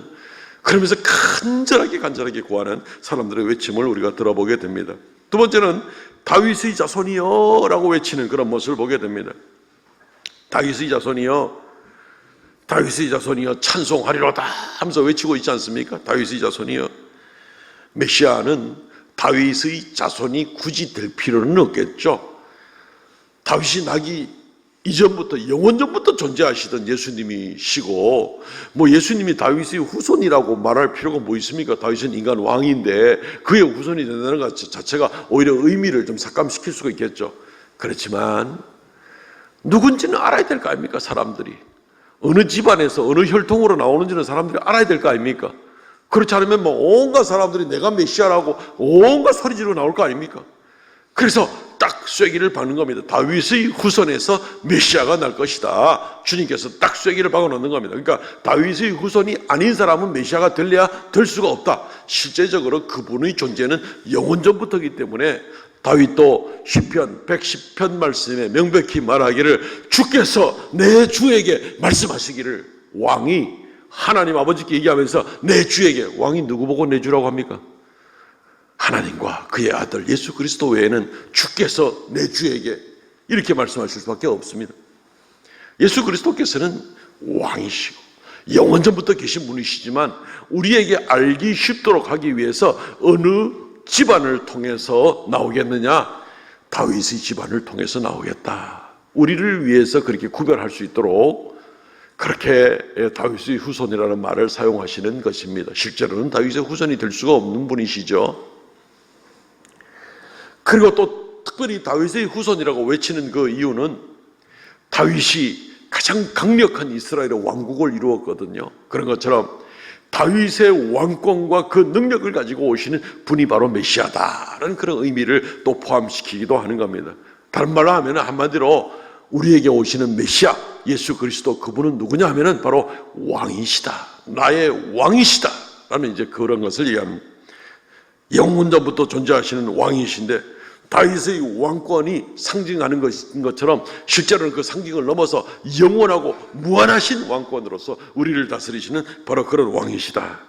그러면서 간절하게 구하는 사람들의 외침을 우리가 들어보게 됩니다. 두 번째는 다윗의 자손이여 라고 외치는 그런 모습을 보게 됩니다. 다윗의 자손이여 찬송하리로다 하면서 외치고 있지 않습니까? 다윗의 자손이여. 메시아는 다윗의 자손이 굳이 될 필요는 없겠죠. 다윗이 나기 이전부터 영원전부터 존재하시던 예수님이시고 예수님이 다윗의 후손이라고 말할 필요가 뭐 있습니까? 다윗은 인간 왕인데 그의 후손이 된다는 것 자체가 오히려 의미를 좀 삭감시킬 수가 있겠죠. 그렇지만 누군지는 알아야 될 거 아닙니까? 사람들이 어느 집안에서 어느 혈통으로 나오는지는 사람들이 알아야 될 거 아닙니까? 그렇지 않으면 온갖 사람들이 내가 메시아라고 온갖 소리 지르고 나올 거 아닙니까? 그래서 딱 쐐기를 박는 겁니다. 다윗의 후손에서 메시아가 날 것이다. 주님께서 딱 쐐기를 박아놓는 겁니다. 그러니까 다윗의 후손이 아닌 사람은 메시아가 될래야 될 수가 없다. 실제적으로 그분의 존재는 영원전부터이기 때문에 다윗도 시편 110편 말씀에 명백히 말하기를 주께서 내 주에게 말씀하시기를, 왕이 하나님 아버지께 얘기하면서 내 주에게, 왕이 누구 보고 내 주라고 합니까? 하나님과 그의 아들 예수 그리스도 외에는 주께서 내 주에게 이렇게 말씀하실 수밖에 없습니다. 예수 그리스도께서는 왕이시고 영원전부터 계신 분이시지만 우리에게 알기 쉽도록 하기 위해서 어느 집안을 통해서 나오겠느냐? 다윗의 집안을 통해서 나오겠다. 우리를 위해서 그렇게 구별할 수 있도록 그렇게 다윗의 후손이라는 말을 사용하시는 것입니다. 실제로는 다윗의 후손이 될 수가 없는 분이시죠. 그리고 또 특별히 다윗의 후손이라고 외치는 그 이유는 다윗이 가장 강력한 이스라엘의 왕국을 이루었거든요. 그런 것처럼 다윗의 왕권과 그 능력을 가지고 오시는 분이 바로 메시아다라는 그런 의미를 또 포함시키기도 하는 겁니다. 다른 말로 하면 한마디로 우리에게 오시는 메시아 예수 그리스도, 그분은 누구냐 하면은 바로 왕이시다, 나의 왕이시다 라는 이제 그런 것을 얘기합니다. 영원전부터 존재하시는 왕이신데 다윗의 왕권이 상징하는 것처럼 실제로는 그 상징을 넘어서 영원하고 무한하신 왕권으로서 우리를 다스리시는 바로 그런 왕이시다.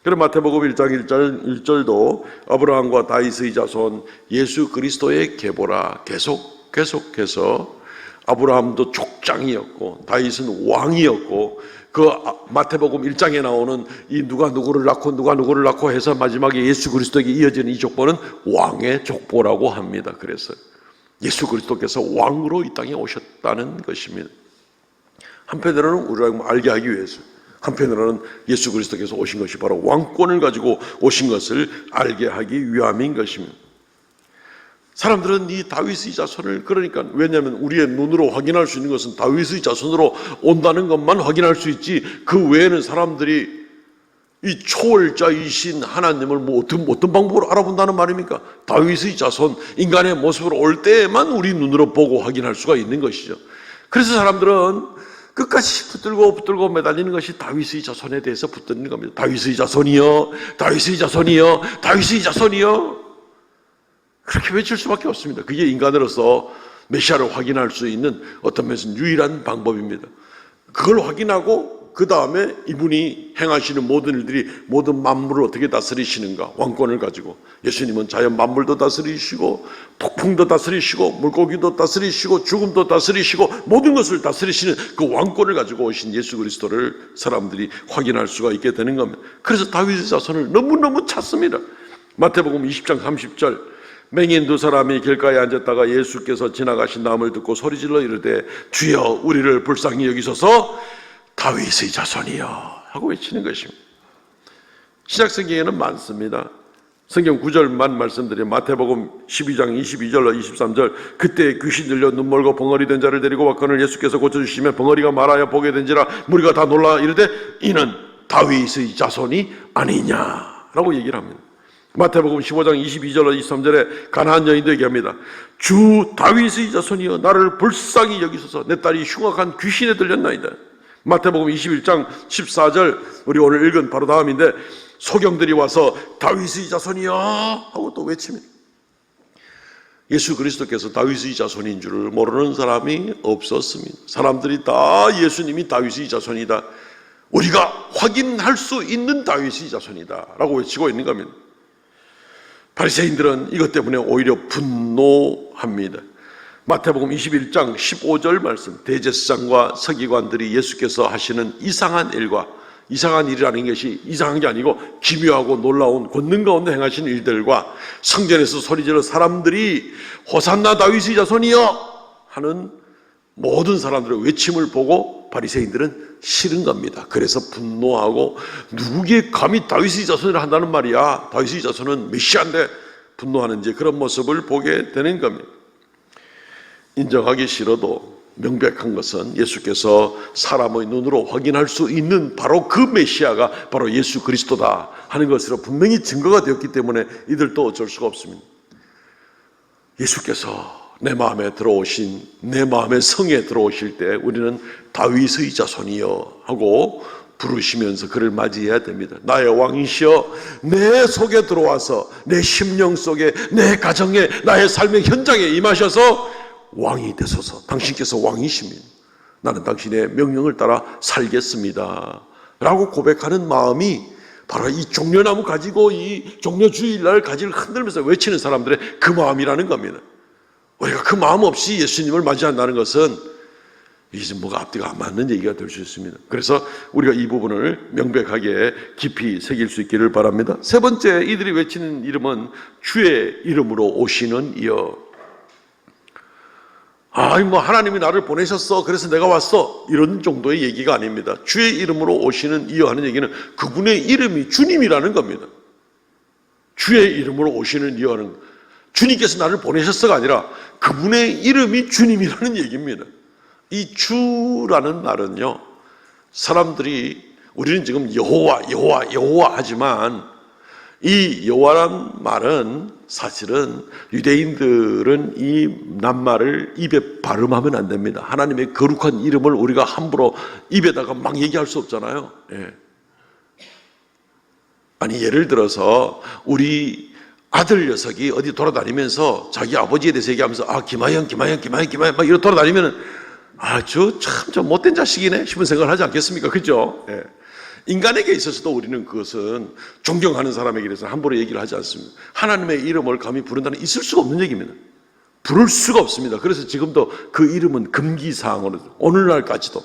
그럼 마태복음 1장 1절도 아브라함과 다윗의 자손 예수 그리스도의 계보라 계속해서 아브라함도 족장이었고 다윗은 왕이었고 그 마태복음 1장에 나오는 이 누가 누구를 낳고 해서 마지막에 예수 그리스도에게 이어지는 이 족보는 왕의 족보라고 합니다. 그래서 예수 그리스도께서 왕으로 이 땅에 오셨다는 것입니다. 한편으로는 우리가 알게 하기 위해서, 한편으로는 예수 그리스도께서 오신 것이 바로 왕권을 가지고 오신 것을 알게 하기 위함인 것입니다. 사람들은 이 다윗의 자손을, 그러니까 왜냐하면 우리의 눈으로 확인할 수 있는 것은 다윗의 자손으로 온다는 것만 확인할 수 있지 그 외에는 사람들이 이 초월자이신 하나님을 뭐 어떤 방법으로 알아본다는 말입니까? 다윗의 자손, 인간의 모습으로 올 때에만 우리 눈으로 보고 확인할 수가 있는 것이죠. 그래서 사람들은 끝까지 붙들고 매달리는 것이 다윗의 자손에 대해서 붙드는 겁니다. 다윗의 자손이여, 다윗의 자손이여, 다윗의 자손이여. 그렇게 외칠 수밖에 없습니다. 그게 인간으로서 메시아를 확인할 수 있는 어떤 면에서는 유일한 방법입니다. 그걸 확인하고 그 다음에 이분이 행하시는 모든 일들이 모든 만물을 어떻게 다스리시는가, 왕권을 가지고 예수님은 자연 만물도 다스리시고 폭풍도 다스리시고 물고기도 다스리시고 죽음도 다스리시고 모든 것을 다스리시는 그 왕권을 가지고 오신 예수 그리스도를 사람들이 확인할 수가 있게 되는 겁니다. 그래서 다윗의 자손을 너무너무 찾습니다. 마태복음 20장 30절, 맹인 두 사람이 길가에 앉았다가 예수께서 지나가신 다음을 듣고 소리질러 이르되 주여 우리를 불쌍히 여기소서 다윗의 자손이여 하고 외치는 것입니다. 신약성경에는 많습니다. 성경 9절만 말씀드리면 마태복음 12장 22절로 23절, 그때 귀신 들려 눈 멀고 벙어리 된 자를 데리고 왔거늘 예수께서 고쳐주시면 벙어리가 말하여 보게 된지라 무리가 다 놀라 이르되 이는 다윗의 자손이 아니냐라고 얘기를 합니다. 마태복음 15장 22절로 23절에 가나안 여인도 얘기합니다. 주 다윗의 자손이여 나를 불쌍히 여기소서 내 딸이 흉악한 귀신에 들렸나이다. 마태복음 21장 14절, 우리 오늘 읽은 바로 다음인데 소경들이 와서 다윗의 자손이여 하고 또 외칩니다. 예수 그리스도께서 다윗의 자손인 줄을 모르는 사람이 없었습니다. 사람들이 다 예수님이 다윗의 자손이다, 우리가 확인할 수 있는 다윗의 자손이다 라고 외치고 있는 겁니다. 바리새인들은 이것 때문에 오히려 분노합니다. 마태복음 21장 15절 말씀, 대제사장과 서기관들이 예수께서 하시는 이상한 일과, 이상한 일이라는 것이 이상한 게 아니고 기묘하고 놀라운 권능 가운데 행하시는 일들과 성전에서 소리지르 사람들이 호산나 다윗의 자손이여 하는 모든 사람들의 외침을 보고 바리새인들은 싫은 겁니다. 그래서 분노하고 누구게 감히 다윗의 자손이라 한다는 말이야, 다윗의 자손은 메시아인데 분노하는지 그런 모습을 보게 되는 겁니다. 인정하기 싫어도 명백한 것은 예수께서 사람의 눈으로 확인할 수 있는 바로 그 메시아가 바로 예수 그리스도다 하는 것으로 분명히 증거가 되었기 때문에 이들도 어쩔 수가 없습니다. 예수께서 내 마음에 들어오신, 내 마음의 성에 들어오실 때 우리는 다윗의 자손이여 하고 부르시면서 그를 맞이해야 됩니다. 나의 왕이시여 내 속에 들어와서 내 심령 속에, 내 가정에, 나의 삶의 현장에 임하셔서 왕이 되소서. 당신께서 왕이십니다. 나는 당신의 명령을 따라 살겠습니다 라고 고백하는 마음이 바로 이 종려나무 가지고 이 종려주일날 가지를 흔들면서 외치는 사람들의 그 마음이라는 겁니다. 우리가 그 마음 없이 예수님을 맞이한다는 것은 이제 뭐가 앞뒤가 안 맞는 얘기가 될 수 있습니다. 그래서 우리가 이 부분을 명백하게 깊이 새길 수 있기를 바랍니다. 세 번째, 이들이 외치는 이름은 주의 이름으로 오시는 이여. 하나님이 나를 보내셨어, 그래서 내가 왔어, 이런 정도의 얘기가 아닙니다. 주의 이름으로 오시는 이여 하는 얘기는 그분의 이름이 주님이라는 겁니다. 주의 이름으로 오시는 이여 하는, 주님께서 나를 보내셨어가 아니라 그분의 이름이 주님이라는 얘기입니다. 이 주라는 말은요, 사람들이 우리는 지금 여호와 하지만 이 여호와란 말은 사실은 유대인들은 이 낱말을 입에 발음하면 안 됩니다. 하나님의 거룩한 이름을 우리가 함부로 입에다가 막 얘기할 수 없잖아요. 예. 아니 예를 들어서 우리 아들 녀석이 어디 돌아다니면서 자기 아버지에 대해서 얘기하면서 김하영 막 이러고 돌아다니면은 저 못된 자식이네 싶은 생각을 하지 않겠습니까? 그죠? 예. 인간에게 있어서도 우리는 그것은 존경하는 사람에게 대해서 함부로 얘기를 하지 않습니다. 하나님의 이름을 감히 부른다는 있을 수가 없는 얘기입니다. 부를 수가 없습니다. 그래서 지금도 그 이름은 금기사항으로 오늘날까지도.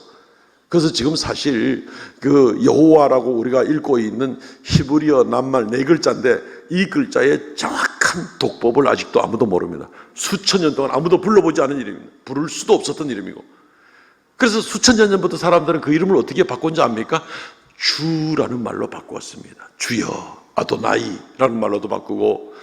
그래서 지금 사실 그 여호와라고 우리가 읽고 있는 히브리어 낱말 4글자인데 이 글자의 정확한 독법을 아직도 아무도 모릅니다. 수천 년 동안 아무도 불러보지 않은 이름입니다. 부를 수도 없었던 이름이고. 그래서 수천 년 전부터 사람들은 그 이름을 어떻게 바꾼지 압니까? 주라는 말로 바꾸었습니다. 주여, 아도나이라는 말로도 바꾸고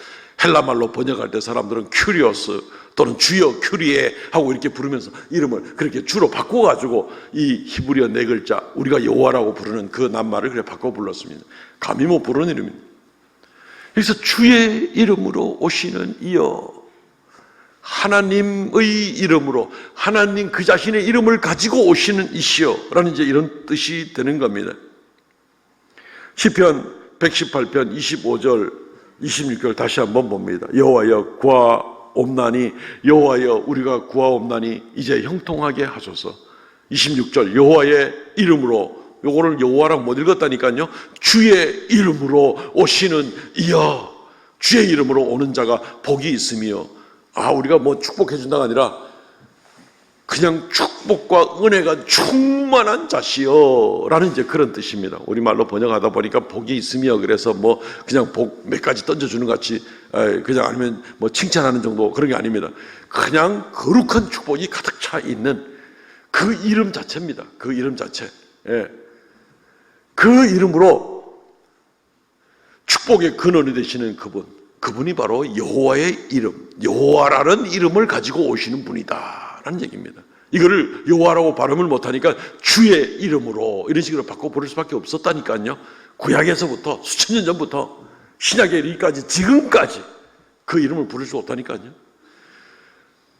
헬라말로 번역할 때 사람들은 큐리오스 또는 주여 큐리에 하고 이렇게 부르면서 이름을 그렇게 주로 바꿔가지고 이 히브리어 네 글자 우리가 여호와라고 부르는 그 낱말을 그래 바꿔 불렀습니다. 감히 못 부르는 이름입니다. 그래서 주의 이름으로 오시는 이여, 하나님의 이름으로 하나님 그 자신의 이름을 가지고 오시는 이시여 라는 이제 이런 뜻이 되는 겁니다. 시편 118편 25절 26절 다시 한번 봅니다. 여호와여 구하옵나니, 여호와여 우리가 구하옵나니 이제 형통하게 하소서. 26절 여호와의 이름으로, 요거를 여호와랑 못 읽었다니까요. 주의 이름으로 오시는 이여, 주의 이름으로 오는 자가 복이 있으며, 우리가 뭐 축복해 준다가 아니라 그냥 축복과 은혜가 충만한 자시여 라는 이제 그런 뜻입니다. 우리말로 번역하다 보니까 복이 있으며 그래서 뭐 그냥 복 몇 가지 던져주는 같이 그냥 아니면 뭐 칭찬하는 정도 그런 게 아닙니다. 그냥 거룩한 축복이 가득 차 있는 그 이름 자체입니다. 그 이름 자체. 그 이름으로 축복의 근원이 되시는 그분이 바로 여호와의 이름, 여호와라는 이름을 가지고 오시는 분이다 라는 얘기입니다. 이거를 여호와라고 발음을 못하니까 주의 이름으로 이런 식으로 바꿔 부를 수밖에 없었다니까요. 구약에서부터 수천 년 전부터 신약에 이르기까지 지금까지 그 이름을 부를 수 없다니까요.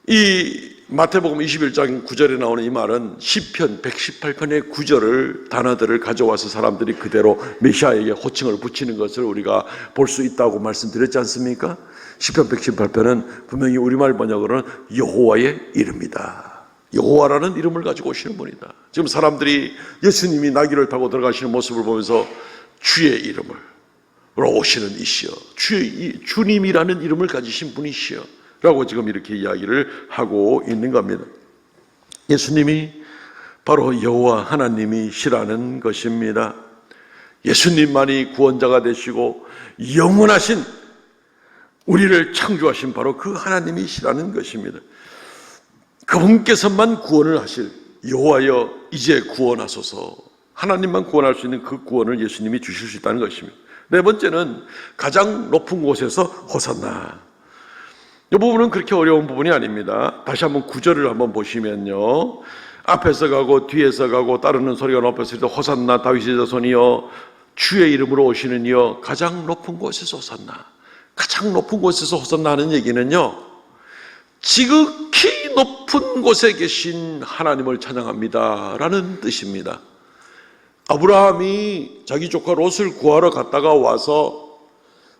이 마태복음 21장 9절에 나오는 이 말은 시편 118편의 구절을 단어들을 가져와서 사람들이 그대로 메시아에게 호칭을 붙이는 것을 우리가 볼 수 있다고 말씀드렸지 않습니까? 시편 118편은 분명히 우리말 번역으로는 여호와의 이름이다. 여호와라는 이름을 가지고 오시는 분이다. 지금 사람들이 예수님이 나귀를 타고 들어가시는 모습을 보면서 주의 이름으로 오시는 이시여, 주님이라는 이름을 가지신 분이시여 라고 지금 이렇게 이야기를 하고 있는 겁니다. 예수님이 바로 여호와 하나님이시라는 것입니다. 예수님만이 구원자가 되시고 영원하신 우리를 창조하신 바로 그 하나님이시라는 것입니다. 그분께서만 구원을 하실, 여호와여 이제 구원하소서, 하나님만 구원할 수 있는 그 구원을 예수님이 주실 수 있다는 것입니다. 네 번째는 가장 높은 곳에서 호산나. 이 부분은 그렇게 어려운 부분이 아닙니다. 다시 한번 9절을 한번 보시면요, 앞에서 가고 뒤에서 가고 따르는 소리가 높았을 때 호산나 다윗의 자손이여, 주의 이름으로 오시는 이여, 가장 높은 곳에서 호산나. 가장 높은 곳에서 호산나 하는 얘기는요, 지극히 높은 곳에 계신 하나님을 찬양합니다 라는 뜻입니다. 아브라함이 자기 조카 롯을 구하러 갔다가 와서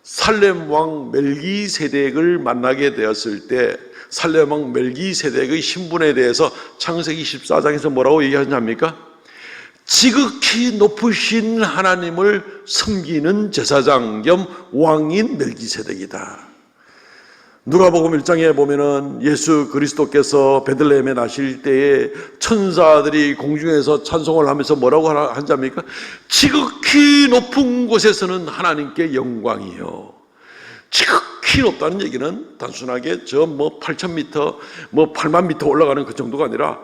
살렘 왕 멜기세덱을 만나게 되었을 때 살렘 왕 멜기세덱의 신분에 대해서 창세기 14장에서 뭐라고 얘기하냐입니까? 지극히 높으신 하나님을 섬기는 제사장 겸 왕인 멜기세덱이다. 누가복음 1장에 보면은 예수 그리스도께서 베들레헴에 나실 때에 천사들이 공중에서 찬송을 하면서 뭐라고 한답니까? 지극히 높은 곳에서는 하나님께 영광이요. 지극히 높다는 얘기는 단순하게 저 뭐 8,000m, 뭐 8만 미터 올라가는 그 정도가 아니라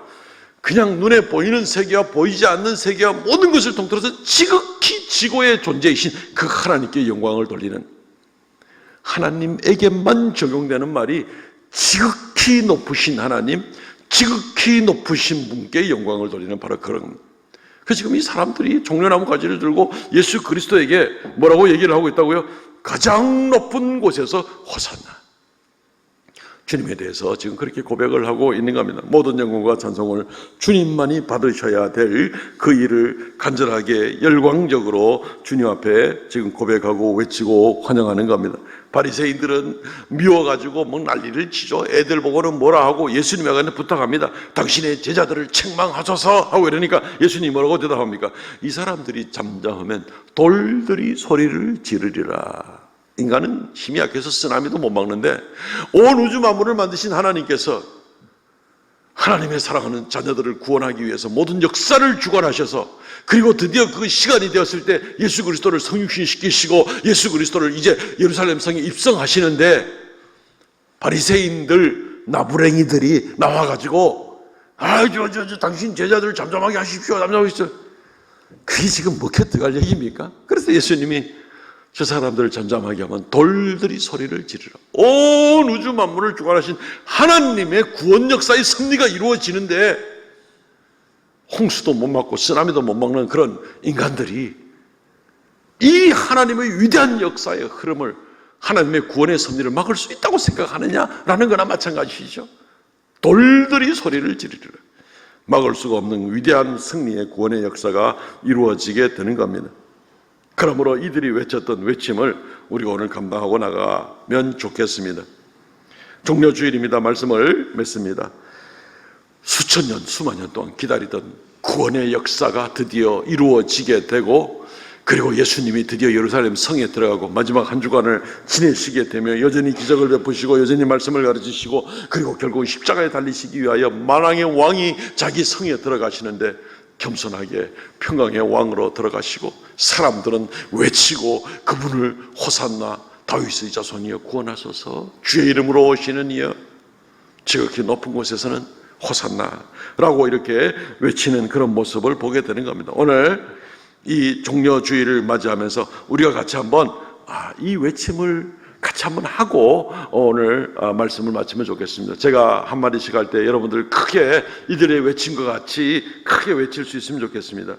그냥 눈에 보이는 세계와 보이지 않는 세계와 모든 것을 통틀어서 지극히 지고의 존재이신 그 하나님께 영광을 돌리는, 하나님에게만 적용되는 말이 지극히 높으신 하나님, 지극히 높으신 분께 영광을 돌리는 바로 그런 겁니다. 그래서 지금 이 사람들이 종려나무 가지를 들고 예수 그리스도에게 뭐라고 얘기를 하고 있다고요? 가장 높은 곳에서 호산나. 주님에 대해서 지금 그렇게 고백을 하고 있는 겁니다. 모든 영광과 찬송을 주님만이 받으셔야 될 그 일을 간절하게 열광적으로 주님 앞에 지금 고백하고 외치고 환영하는 겁니다. 바리새인들은 미워가지고 뭐 난리를 치죠. 애들 보고는 뭐라 하고 예수님에게 부탁합니다. 당신의 제자들을 책망하소서 하고 이러니까 예수님이 뭐라고 대답합니까? 이 사람들이 잠잠하면 돌들이 소리를 지르리라. 인간은 힘이 약해서 쓰나미도 못 막는데 온 우주 만물을 만드신 하나님께서 하나님의 사랑하는 자녀들을 구원하기 위해서 모든 역사를 주관하셔서, 그리고 드디어 그 시간이 되었을 때 예수 그리스도를 성육신시키시고 예수 그리스도를 이제 예루살렘 성에 입성하시는데 바리새인들 나부랭이들이 나와가지고 당신 제자들을 잠잠하게 하십시오. 잠잠하게 하십시오. 그게 지금 먹혀 들어갈 얘기입니까? 그래서 예수님이 저 사람들을 잠잠하게 하면 돌들이 소리를 지르라. 온 우주 만물을 주관하신 하나님의 구원 역사의 섭리가 이루어지는데 홍수도 못 막고 쓰나미도 못 막는 그런 인간들이 이 하나님의 위대한 역사의 흐름을, 하나님의 구원의 섭리를 막을 수 있다고 생각하느냐라는 거나 마찬가지죠. 돌들이 소리를 지르리라. 막을 수가 없는 위대한 승리의 구원의 역사가 이루어지게 되는 겁니다. 그러므로 이들이 외쳤던 외침을 우리가 오늘 감당하고 나가면 좋겠습니다. 종려주일입니다. 말씀을 맺습니다. 수천 년, 수만 년 동안 기다리던 구원의 역사가 드디어 이루어지게 되고, 그리고 예수님이 드디어 예루살렘 성에 들어가고 마지막 한 주간을 지내시게 되며 여전히 기적을 베푸시고 여전히 말씀을 가르치시고, 그리고 결국 십자가에 달리시기 위하여 만왕의 왕이 자기 성에 들어가시는데 겸손하게 평강의 왕으로 들어가시고, 사람들은 외치고 그분을 호산나 다윗의 자손이여 구원하소서, 주의 이름으로 오시는 이여, 지극히 높은 곳에서는 호산나라고 이렇게 외치는 그런 모습을 보게 되는 겁니다. 오늘 이 종려주의를 맞이하면서 우리가 같이 한번 이 외침을 같이 한번 하고 오늘 말씀을 마치면 좋겠습니다. 제가 한마디씩 할 때 여러분들 크게 이들의 외침과 같이 크게 외칠 수 있으면 좋겠습니다.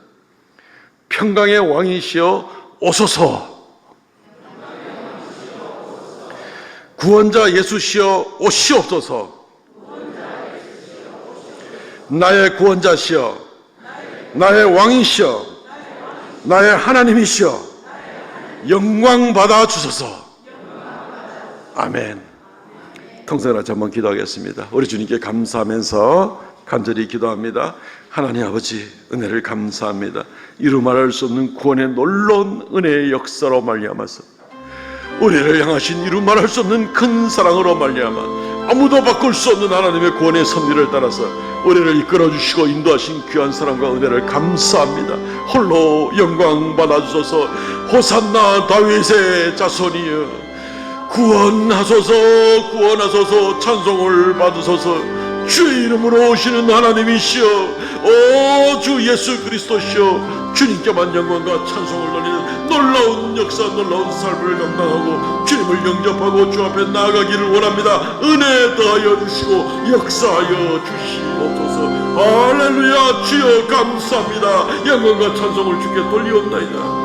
평강의 왕이시여 오소서, 구원자 예수시여 오시옵소서, 나의 구원자시여, 나의 왕이시여, 나의 하나님이시여, 영광 받아 주소서. 아멘. 통성을 같이 한번 기도하겠습니다. 우리 주님께 감사하면서 간절히 기도합니다. 하나님 아버지, 은혜를 감사합니다. 이루 말할 수 없는 구원의 놀라운 은혜의 역사로 말미암아서 우리를 향하신 이루 말할 수 없는 큰 사랑으로 말미암아 아무도 바꿀 수 없는 하나님의 구원의 섭리를 따라서 우리를 이끌어주시고 인도하신 귀한 사랑과 은혜를 감사합니다. 홀로 영광 받아주소서. 호산나 다윗의 자손이여 구원하소서, 구원하소서, 찬송을 받으소서. 주의 이름으로 오시는 하나님이시여, 오 주 예수 그리스도시여, 주님께만 영광과 찬송을 돌리는 놀라운 역사, 놀라운 삶을 감당하고 주님을 영접하고 주 앞에 나아가기를 원합니다. 은혜 더하여 주시고 역사하여 주시옵소서. 할렐루야. 주여 감사합니다. 영광과 찬송을 주께 돌리옵나이다.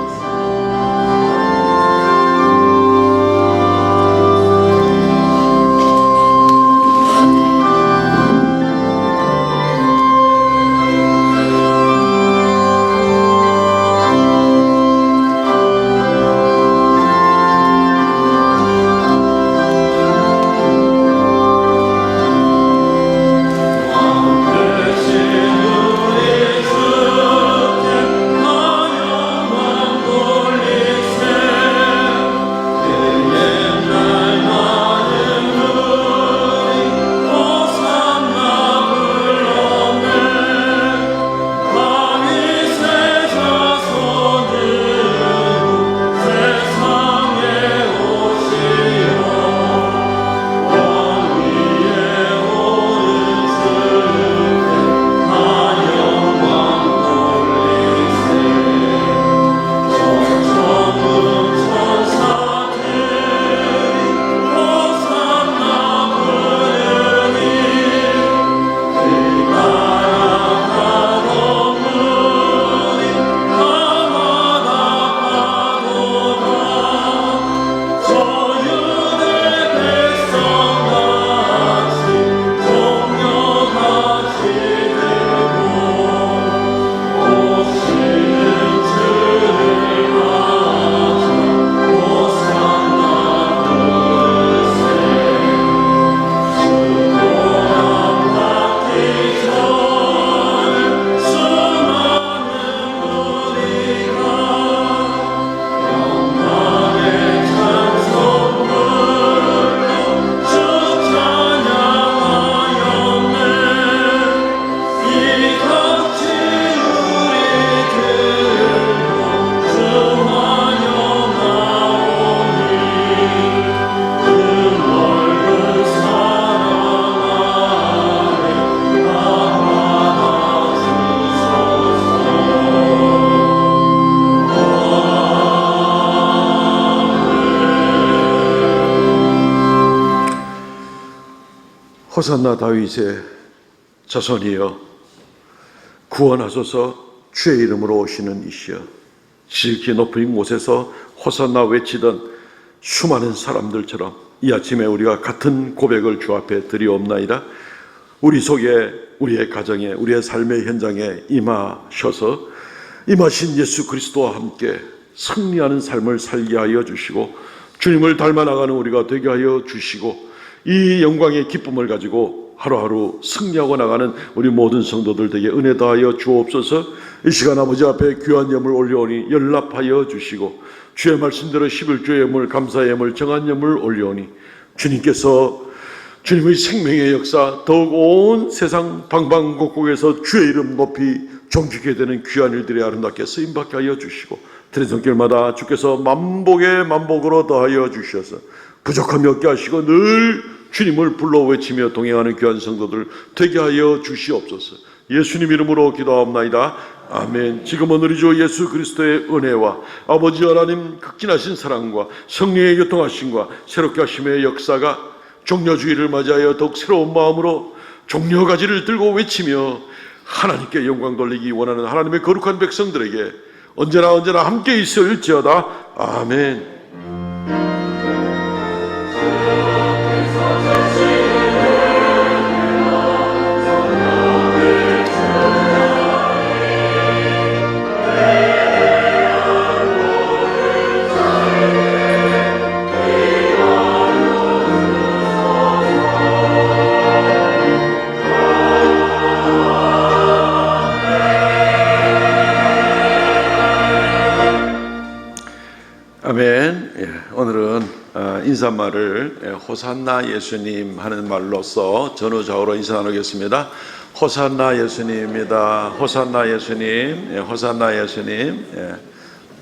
호산나 다윗의 자손이여 구원하소서. 주의 이름으로 오시는 이시여 지극히 높은 곳에서 호산나 외치던 수많은 사람들처럼 이 아침에 우리가 같은 고백을 주 앞에 드리옵나이다. 우리 속에, 우리의 가정에, 우리의 삶의 현장에 임하셔서 임하신 예수 그리스도와 함께 승리하는 삶을 살게 하여 주시고 주님을 닮아 나가는 우리가 되게 하여 주시고 이 영광의 기쁨을 가지고 하루하루 승리하고 나가는 우리 모든 성도들 되게 은혜 다하여 주옵소서. 이 시간 아버지 앞에 귀한 예물 올려오니 연락하여 주시고 주의 말씀대로 11주의 예물, 감사의 예물, 정한 예물 올려오니 주님께서 주님의 생명의 역사 더욱 온 세상 방방곡곡에서 주의 이름 높이 존귀게 되는 귀한 일들이 아름답게 쓰임받게 하여 주시고 드린 손길마다 주께서 만복의 만복으로 더하여 주셔서 부족함이 없게 하시고 늘 주님을 불러 외치며 동행하는 귀한 성도들 되게 하여 주시옵소서. 예수님 이름으로 기도하옵나이다. 아멘. 지금은 우리 주 예수 그리스도의 은혜와 아버지 하나님 극진하신 사랑과 성령의 교통하심과 새롭게 하심의 역사가 종려주의를 맞이하여 더욱 새로운 마음으로 종려가지를 들고 외치며 하나님께 영광 돌리기 원하는 하나님의 거룩한 백성들에게 언제나 함께 있을지어다. 아멘. 아멘. 오늘은 인사말을 호산나 예수님 하는 말로써 전후좌우로 인사 나누겠습니다. 호산나 예수님입니다. 호산나 예수님, 호산나 예수님.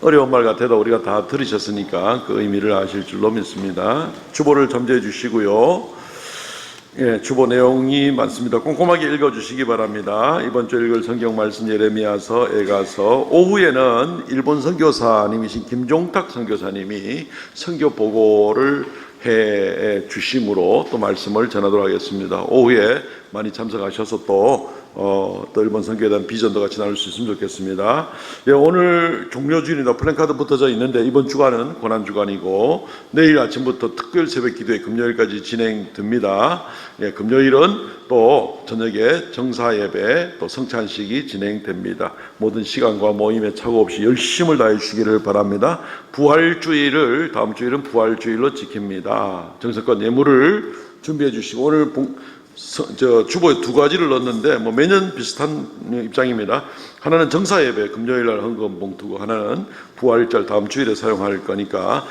어려운 말 같아도 우리가 다 들으셨으니까 그 의미를 아실 줄로 믿습니다. 주보를 점지해 주시고요. 주보 내용이 많습니다. 꼼꼼하게 읽어주시기 바랍니다. 이번 주 읽을 성경 말씀 예레미야서, 에가서, 오후에는 일본 선교사님이신 김종탁 선교사님이 선교 보고를 해 주심으로 또 말씀을 전하도록 하겠습니다. 오후에 많이 참석하셔서 또 일본 선교에 대한 비전도 같이 나눌 수 있으면 좋겠습니다. 오늘 종료주일이다 플랜카드 붙어져 있는데 이번 주간은 고난주간이고 내일 아침부터 특별 새벽 기도회 금요일까지 진행됩니다. 금요일은 또 저녁에 정사예배 또 성찬식이 진행됩니다. 모든 시간과 모임에 착오 없이 열심을 다해 주시기를 바랍니다. 부활주일을 다음 주일은 부활주일로 지킵니다. 정성껏 예물을 준비해 주시고 오늘 주보에 두 가지를 넣었는데 매년 비슷한 입장입니다. 하나는 정사예배 금요일날 헌금 봉투고 하나는 부활절 다음 주일에 사용할 거니까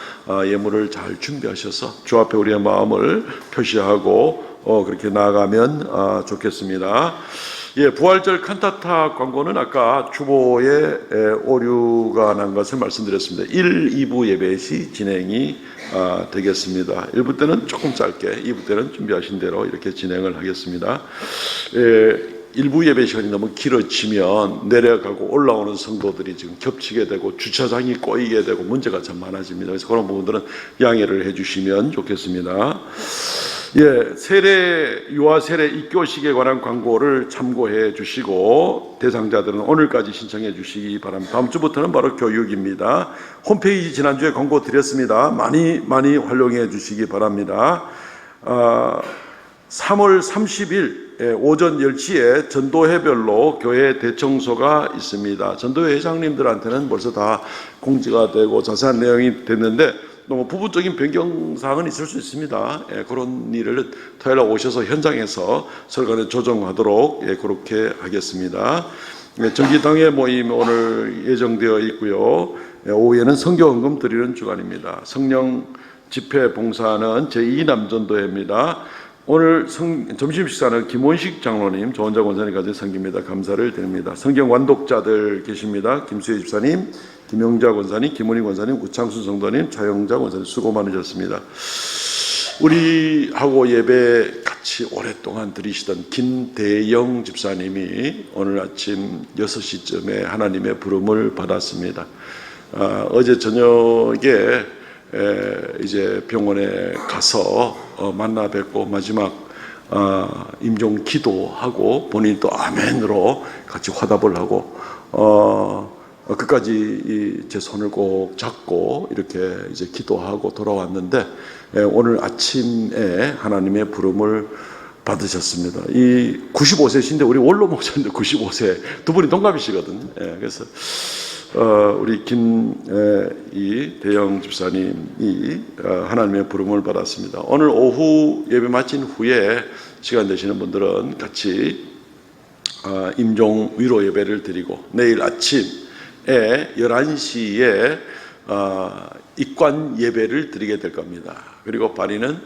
예물을 잘 준비하셔서 주 앞에 우리의 마음을 표시하고 그렇게 나아가면 좋겠습니다. 부활절 칸타타 광고는 아까 주보에 오류가 난 것을 말씀드렸습니다. 1, 2부 예배 시 진행이 되겠습니다. 1부 때는 조금 짧게, 2부 때는 준비하신 대로 이렇게 진행을 하겠습니다. 1부 예배 시간이 너무 길어지면 내려가고 올라오는 성도들이 지금 겹치게 되고 주차장이 꼬이게 되고 문제가 참 많아집니다. 그래서 그런 부분들은 양해를 해주시면 좋겠습니다. 유아 세례 입교식에 관한 광고를 참고해 주시고 대상자들은 오늘까지 신청해 주시기 바랍니다. 다음 주부터는 바로 교육입니다. 홈페이지 지난주에 광고 드렸습니다. 많이 활용해 주시기 바랍니다. 3월 30일 오전 10시에 전도회별로 교회 대청소가 있습니다. 전도회 회장님들한테는 벌써 다 공지가 되고 자세한 내용이 됐는데 부분적인 변경사항은 있을 수 있습니다. 그런 일을 토요일에 오셔서 현장에서 서로 조정하도록 그렇게 하겠습니다. 정기당회 모임 오늘 예정되어 있고요. 오후에는 선교헌금 드리는 주간입니다. 성령 집회 봉사는 제2남전도회입니다. 오늘 점심 식사는 김원식 장로님, 조원자 권사님까지 섬깁니다. 감사를 드립니다. 성경 완독자들 계십니다. 김수혜 집사님, 김영자 권사님, 김은희 권사님, 우창순 성도님, 차영자 권사님 수고 많으셨습니다. 우리하고 예배 같이 오랫동안 드리시던 김대영 집사님이 오늘 아침 6시쯤에 하나님의 부름을 받았습니다. 어제 저녁에 이제 병원에 가서 만나 뵙고 마지막 임종 기도하고 본인이 또 아멘으로 같이 화답을 하고 끝까지 제 손을 꼭 잡고 이렇게 이제 기도하고 돌아왔는데 오늘 아침에 하나님의 부름을 받으셨습니다. 이 95세신데 우리 원로 목사님도 95세 두 분이 동갑이시거든요. 그래서 우리 김이 대영 집사님이 하나님의 부름을 받았습니다. 오늘 오후 예배 마친 후에 시간 되시는 분들은 같이 임종 위로 예배를 드리고 내일 아침에 11시에 입관 예배를 드리게 될 겁니다. 그리고 발인은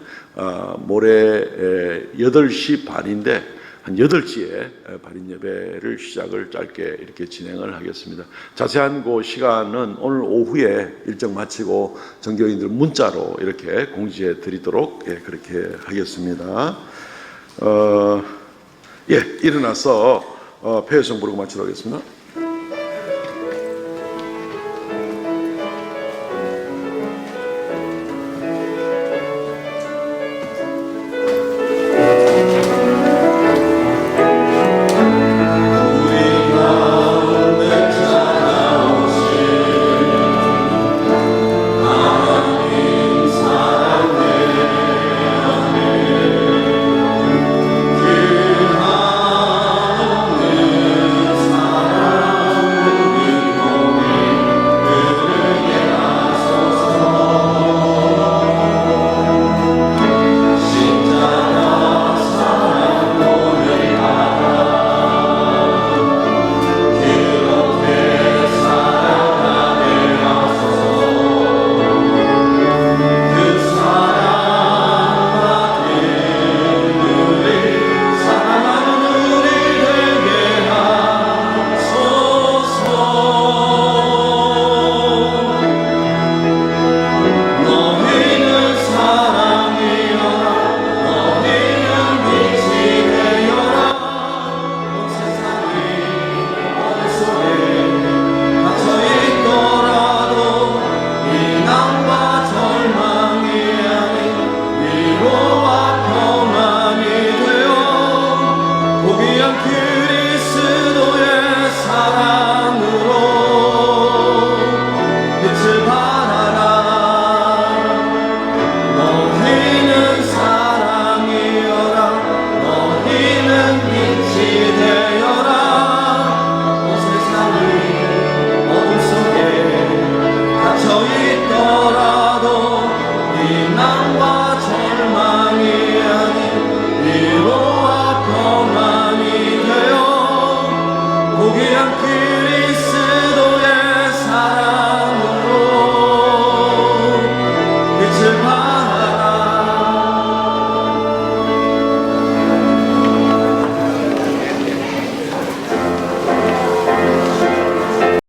모레 8시 반인데 한 8시에 발인 예배를 시작을 짧게 이렇게 진행을 하겠습니다. 자세한 그 시간은 오늘 오후에 일정 마치고 정교인들 문자로 이렇게 공지해 드리도록 그렇게 하겠습니다. 일어나서 폐회성 부르고 마치도록 하겠습니다.